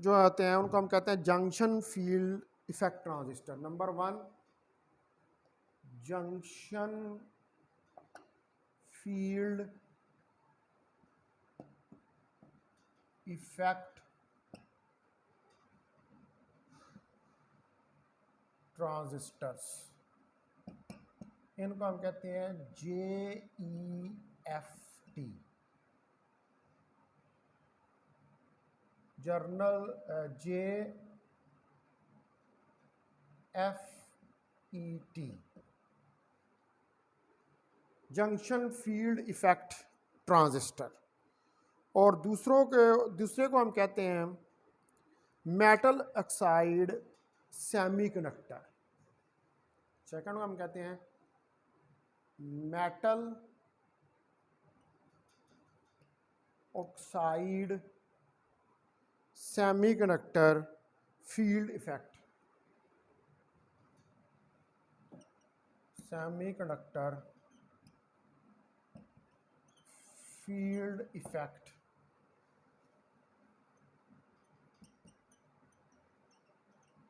जो आते हैं उनको हम कहते हैं junction field effect transistor. Number 1 junction field effect transistors, इनको हम कहते हैं JEFT, journal JFET, junction field effect transistor. और दूसरे को हम कहते हैं मेटल ऑक्साइड सेमीकंडक्टर। सेकंड को हम कहते हैं metal oxide semiconductor field effect, semiconductor field effect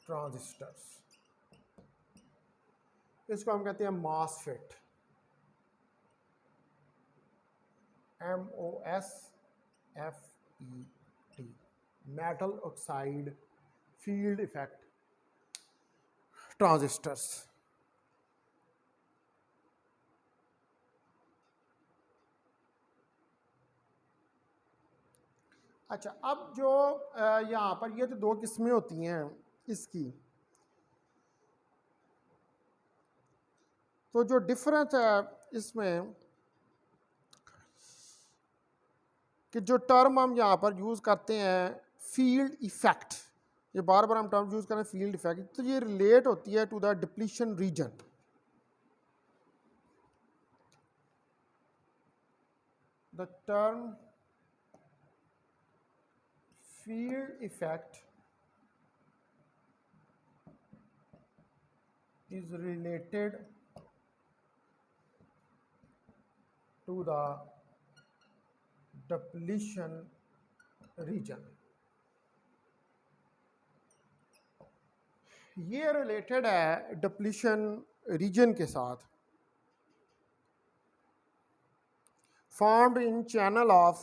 transistors. इसको हम कहते हैं MOSFET. MOSFET, metal oxide field effect transistors. अच्छा, अब जो यहाँ पर ये तो दो किस्में होती हैं इसकी, तो जो डिफरेंस है इसमें कि जो टर्म हम यहाँ पर यूज़ करते हैं फील्ड इफेक्ट, ये बार बार हम टर्म यूज़ करें फील्ड इफेक्ट, तो ये रिलेट होती है to the depletion region. The term field effect is related to the depletion region। ये रिलेटेड है डिप्लीशन रीजन के साथ। formed in channel of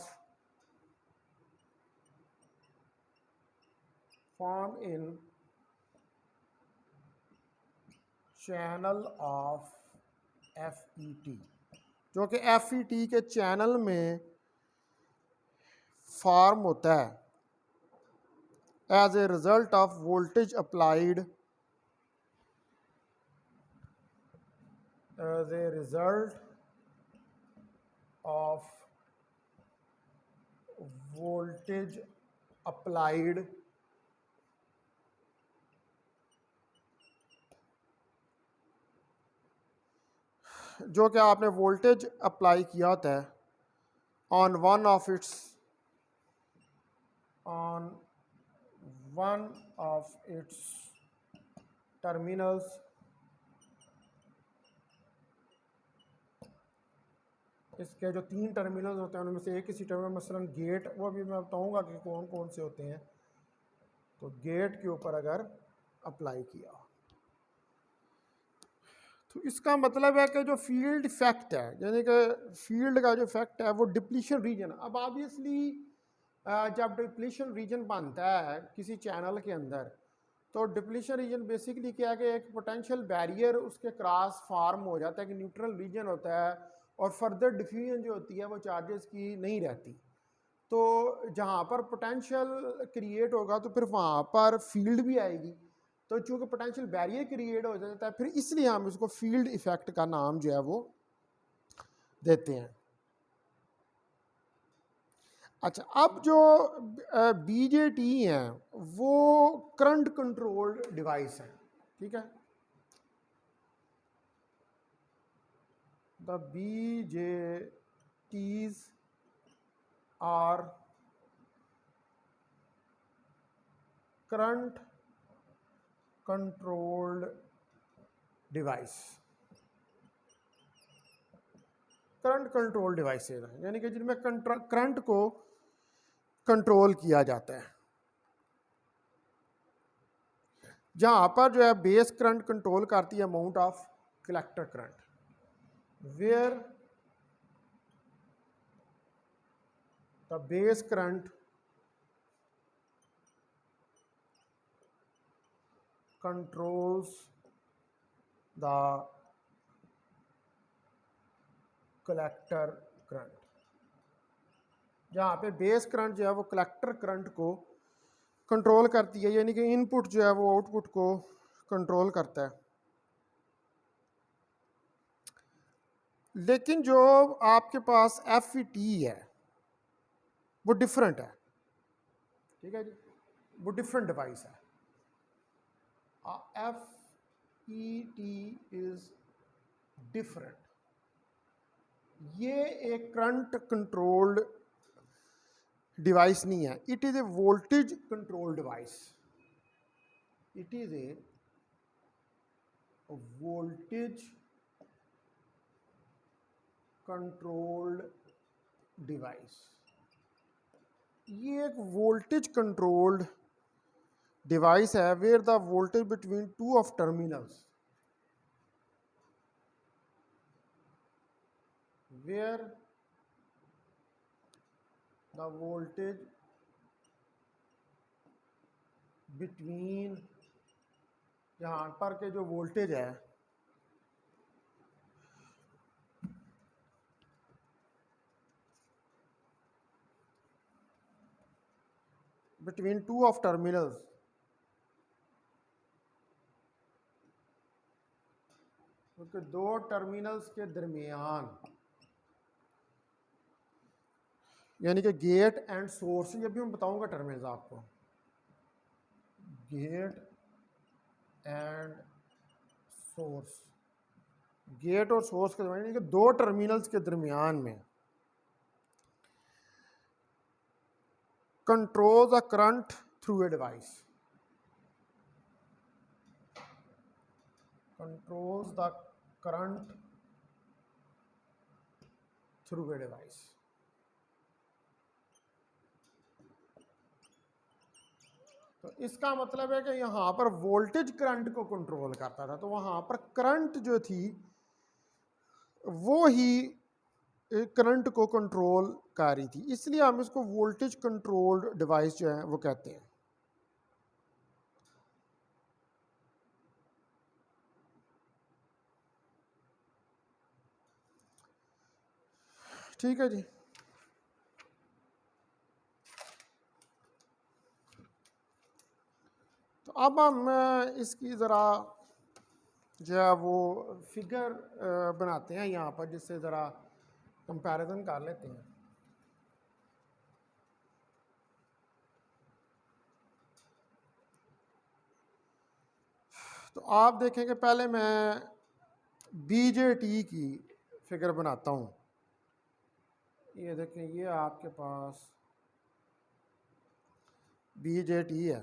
FET, जो कि FET के चैनल में फॉर्म होता है as a result of voltage applied, as a result of voltage applied जो कि आपने वोल्टेज अप्लाई किया होता है on one of its terminals. इसके जो 3 टर्मिनल्स होते हैं उनमें से एक किसी टर्मिनल मसलन गेट, वो भी मैं बताऊंगा कि कौन कौन से होते हैं। तो गेट के ऊपर अगर अप्लाई किया तो इसका मतलब है कि जो फील्ड इफेक्ट है, यानी कि फील्ड का जो इफेक्ट है वो डिप्लीशन रीजन। अब ऑब्वियसली जब डिप्लीशन रीजन बनता है किसी चैनल के अंदर, तो डिप्लीशन रीजन बेसिकली क्या है कि एक पोटेंशियल बैरियर उसके क्रॉस फॉर्म हो जाता है कि न्यूट्रल रीजन होता है, और फर्दर डिफ्यूजन जो होती है वो चार्जेस की नहीं रहती। तो जहाँ पर पोटेंशियल क्रिएट होगा तो फिर वहाँ पर फील्ड भी आएगी। तो चूँकि पोटेंशियल बैरियर क्रिएट हो जाता है, फिर इसलिए हम इसको फील्ड इफेक्ट का नाम जो है वो देते हैं। अच्छा, अब जो BJT हैं वो करंट कंट्रोल्ड डिवाइस है, ठीक है। The BJTs are current controlled device. Current control devices हैं, यानी कि जिनमें करंट को कंट्रोल किया जाता है। जहां पर जो है बेस करंट कंट्रोल करती है amount of collector current, where the base current controls the collector current. जहाँ पे बेस करंट जो है वो कलेक्टर करंट को कंट्रोल करती है, यानी कि इनपुट जो है वो आउटपुट को कंट्रोल करता है। लेकिन जो आपके पास FET है वो डिफरेंट है, ठीक है जी, वो डिफरेंट डिवाइस है। FET is different. ये एक करंट कंट्रोल्ड डिवाइस नहीं है, it is a voltage control device. It is a voltage controlled device. ये एक वोल्टेज कंट्रोल्ड डिवाइस है where the voltage between 2 of terminals, where the voltage between, यहाँ पर के जो वोल्टेज है बिटवीन टू ऑफ टर्मिनल्स, क्योंकि दो टर्मिनल्स के दरमियान, यानी कि गेट एंड सोर्स, ये भी मैं बताऊंगा टर्मिनल्स आपको, गेट एंड सोर्स, गेट और सोर्स के दरमियान, यानी कि दो टर्मिनल्स के दरमियान में control the current through a device, controls the current through a device. तो इसका मतलब है कि यहाँ पर वोल्टेज करंट को कंट्रोल करता था, तो वहाँ पर करंट जो थी वो ही करंट को कंट्रोल कर रही थी, इसलिए हम इसको वोल्टेज कंट्रोल्ड डिवाइस जो है वो कहते हैं। ठीक है जी। तो अब हम इसकी ज़रा जो है वो फिगर बनाते हैं यहाँ पर, जिससे ज़रा कंपैरिजन कर लेते हैं। तो आप देखें कि पहले मैं बीजेटी की फिगर बनाता हूँ। ये देखें, ये आपके पास बीजेटी है,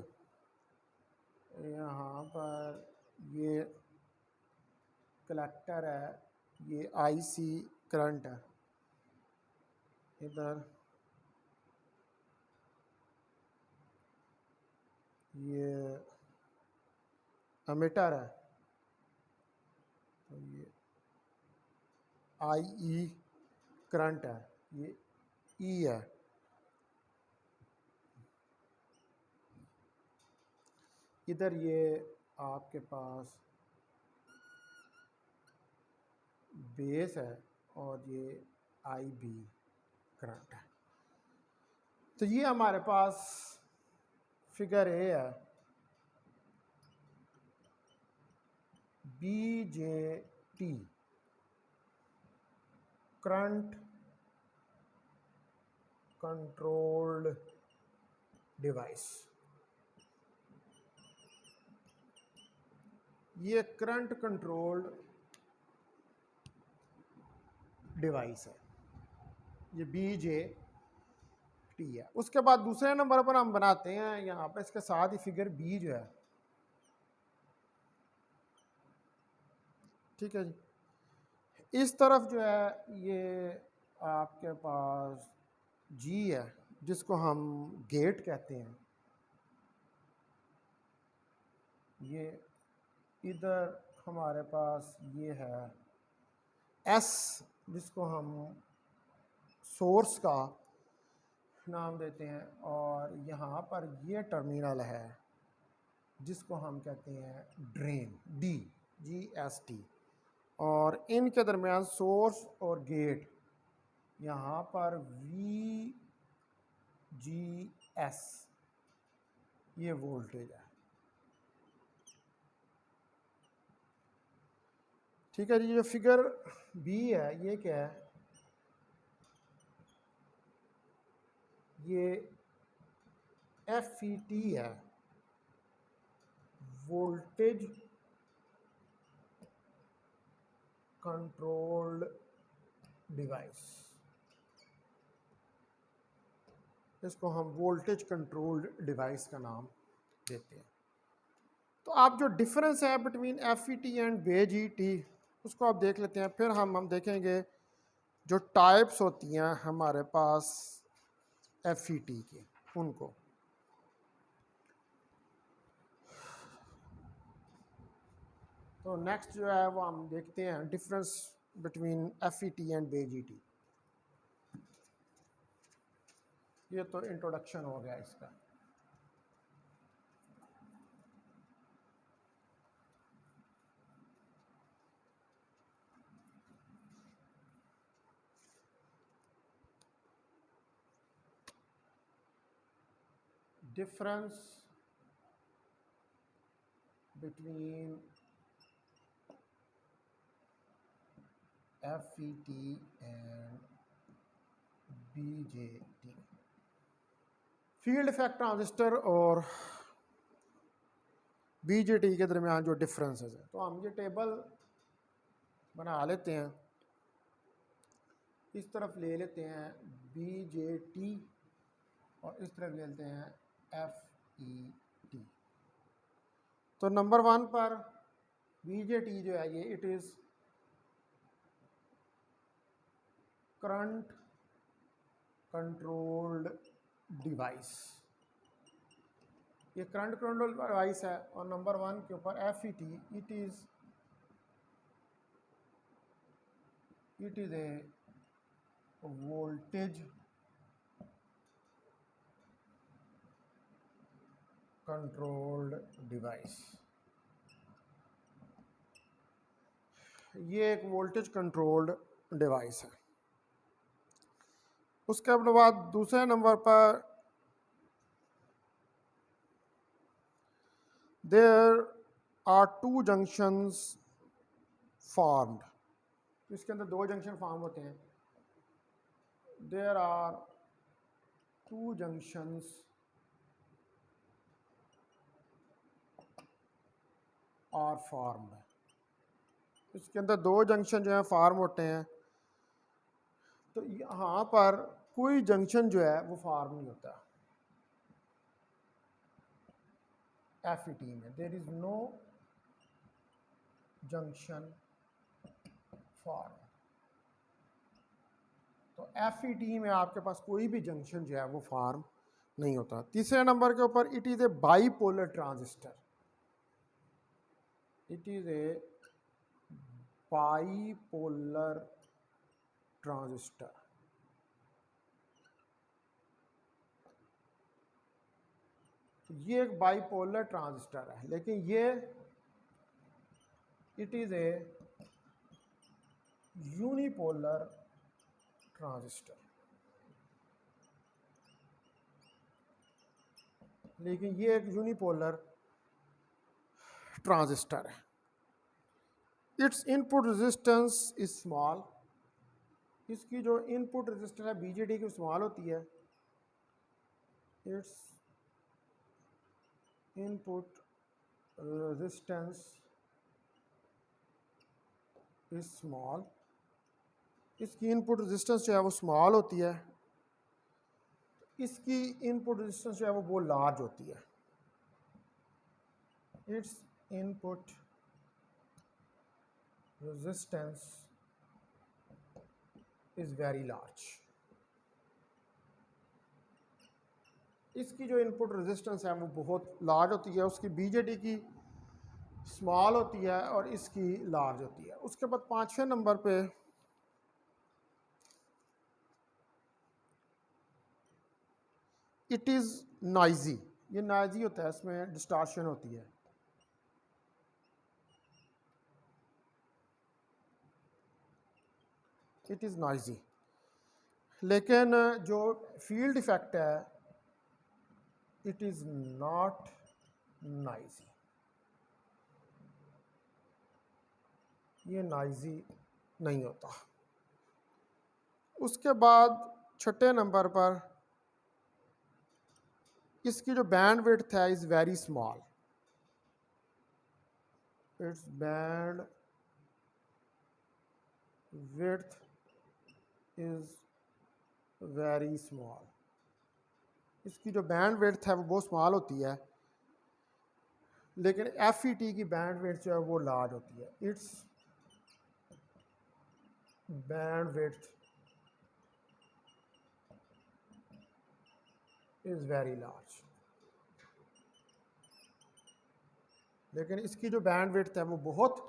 यहाँ पर ये कलेक्टर है, ये आईसी करंट है, इधर ये एमिटर है, तो ये आई करंट है, ये ई है। इधर ये आपके पास बेस है और ये आई बी करंट है। तो ये हमारे पास फिगर ए है, बीजेटी करंट कंट्रोल्ड डिवाइस। ये करंट कंट्रोल्ड डिवाइस है, ये बीजेटी है। उसके बाद दूसरे नंबर पर हम बनाते हैं यहाँ पर इसके साथ ही फिगर बी जो है, ठीक है जी। इस तरफ जो है ये आपके पास जी है, जिसको हम गेट कहते हैं। ये इधर हमारे पास ये है एस, जिसको हम सोर्स का नाम देते हैं, और यहाँ पर ये टर्मिनल है जिसको हम कहते हैं drain, D G S T, और इनके दरमियान सोर्स और गेट, यहाँ पर वी जी एस, ये वोल्टेज है। ठीक है जी। ये फिगर बी है, ये क्या है, ये एफ ई टी है, वोल्टेज कंट्रोल्ड डिवाइस। इसको हम वोल्टेज कंट्रोल्ड डिवाइस का नाम देते हैं। तो आप जो डिफरेंस है between F E T and B J T, उसको आप देख लेते हैं। फिर हम देखेंगे जो टाइप्स होती हैं हमारे पास एफ ई टी की, उनको। तो नेक्स्ट जो है वो हम देखते हैं difference between F E T and B J T. ये तो इंट्रोडक्शन हो गया इसका। Difference between FET and BJT, field effect transistor और BJT के दरमियान जो डिफरेंसेस है। तो हम ये टेबल बना लेते हैं, इस तरफ ले लेते हैं BJT और इस तरफ ले लेते हैं FET। तो नंबर 1 पर BJT जो है ये it is current controlled device, ये करंट कंट्रोल डिवाइस है। और नंबर 1 के ऊपर FET it is a voltage controlled device, ये एक वोल्टेज कंट्रोल्ड डिवाइस है। उसके बाद दूसरे नंबर पर देयर आर 2 जंक्शंस फॉर्म्ड, इसके अंदर 2 जंक्शन फॉर्म होते हैं। There are 2 junctions are formed, इसके अंदर 2 जंक्शन जो है फॉर्म होते हैं। तो यहाँ पर कोई जंक्शन जो है वो फॉर्म नहीं होता FET में, there is no junction form. तो FET में आपके पास कोई भी जंक्शन जो है वो फॉर्म नहीं होता। तीसरे नंबर के ऊपर it is a bipolar transistor, it is a bipolar transistor. ये एक बाईपोलर ट्रांजिस्टर है, लेकिन ये it is a unipolar transistor, लेकिन ये एक यूनिपोलर ट्रांजिस्टर है। It's input resistance is small, इसकी जो इनपुट रेजिस्टेंस है BJT की स्मॉल होती है। It's input resistance is small, इसकी इनपुट रेजिस्टेंस जो है वो स्मॉल होती है, इसकी इनपुट रेजिस्टेंस जो है वो बहुत लार्ज होती है। It's input resistance is very large, इसकी जो इनपुट रेजिस्टेंस है वो बहुत लार्ज होती है। उसकी BJT की स्मॉल होती है और इसकी लार्ज होती है। उसके बाद 5वें नंबर पे इट इज़ नॉइजी, ये नॉइजी होता है, इसमें डिस्टॉर्शन होती है। इट इज़ नॉइजी, लेकिन जो फील्ड इफेक्ट है इट इज़ नॉट नॉइजी, ये नॉइजी नहीं होता। उसके बाद 6ठे नंबर पर इसकी जो बैंड विड्थ है is very small, it's band width is very small, इसकी जो बैंड विड्थ है वो बहुत स्मॉल होती है, लेकिन FET की बैंड विड्थ जो है वो लार्ज होती है। It's band width is very large, लेकिन इसकी जो बैंड विड्थ है वो बहुत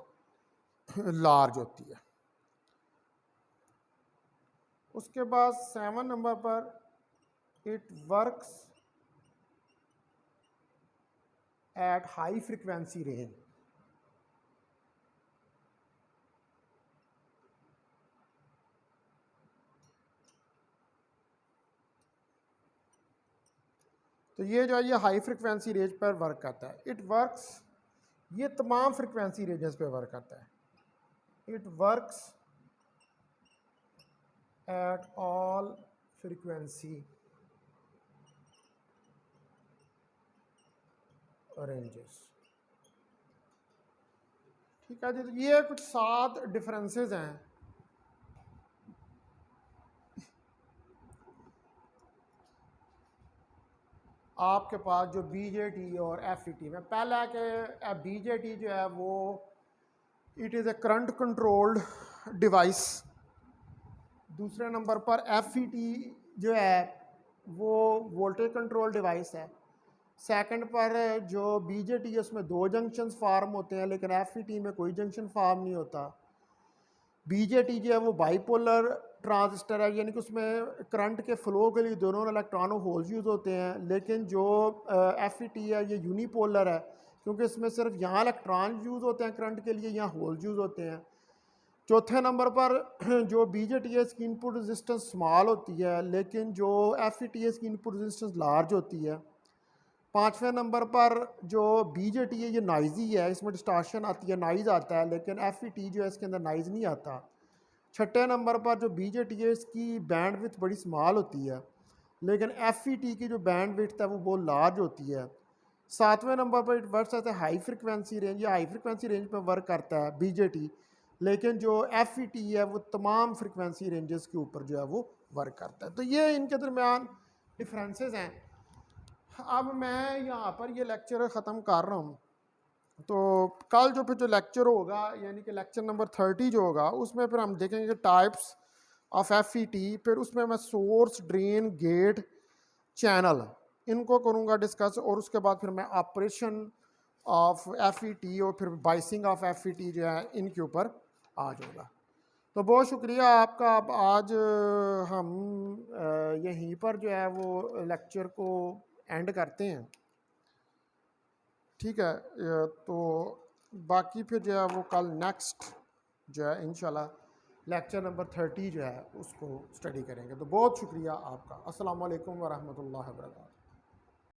लार्ज होती है। उसके बाद 7 नंबर पर it works at high frequency range. तो ये जो है ये हाई फ्रिक्वेंसी रेंज पर वर्क करता है। इट वर्क्स, ये तमाम फ्रिक्वेंसी रेंजेस पे वर्क करता है। It works at all frequency ranges. ठीक है जी, तो ये कुछ 7 डिफरेंसेस हैं। आपके पास जो बीजेटी और एफईटी में, पहला कि बीजेटी जो है वो it is a current controlled device. दूसरे नंबर पर एफईटी जो है वो वोल्टेज कंट्रोल डिवाइस है। सेकंड पर जो बीजेटी है उसमें 2 जंक्शंस फार्म होते हैं, लेकिन एफईटी में कोई जंक्शन फार्म नहीं होता। बीजेटी जो है वो बाईपोलर ट्रांजिस्टर है, यानी कि उसमें करंट के फ्लो के लिए दोनों इलेक्ट्रॉनों होल्स यूज़ होते हैं। लेकिन जो एफईटी है ये यूनिपोलर है, क्योंकि इसमें सिर्फ यहाँ इलेक्ट्रॉन यूज़ होते हैं करंट के लिए, यहाँ होल्स यूज़ होते हैं। चौथे नंबर पर जो बीजेटीएस की इनपुट रेजिस्टेंस स्मॉल होती है, लेकिन जो एफईटीएस की इनपुट रेजिस्टेंस लार्ज होती है। पाँचवें नंबर पर जो बीजेटी है ये नॉइज़ी है, इसमें डिस्टॉर्शन आती है, नॉइज़ आता है, लेकिन एफईटी जो है इसके अंदर नॉइज़ नहीं आता। छठे नंबर पर जो बीजेटी है इसकी बैंडविड्थ बड़ी स्मॉल होती है, लेकिन एफईटी की जो बैंडविड्थ है वो बहुत लार्ज होती है। सातवें नंबर पर it works as a high frequency range, या हाई फ्रिक्वेंसी रेंज पर वर्क करता है बीजेटी, लेकिन जो एफईटी है वो तमाम फ्रिक्वेंसी रेंजेस के ऊपर जो है वो वर्क करता है। तो ये इनके दरमियान डिफरेंसेस हैं। अब मैं यहाँ पर ये लेक्चर ख़त्म कर रहा हूँ, तो कल जो फिर जो लेक्चर होगा यानी कि लेक्चर नंबर 30 जो होगा उसमें फिर हम देखेंगे कि टाइप्स ऑफ एफईटी, फिर उसमें मैं सोर्स, ड्रेन, गेट, चैनल इनको करूँगा डिस्कस, और उसके बाद फिर मैं ऑपरेशन ऑफ एफईटी और फिर बाइसिंग ऑफ एफईटी जो है इनके ऊपर आ जाऊँगा। तो बहुत शुक्रिया आपका। अब आज हम यहीं पर जो है वो लेक्चर को एंड करते हैं। ठीक है, तो बाकी फिर जो है वो कल नेक्स्ट जो है इंशाल्लाह लेक्चर नंबर 30 जो है उसको स्टडी करेंगे। तो बहुत शुक्रिया आपका। अस्सलाम वालेकुम व रहमतुल्लाहि व बरकातहू।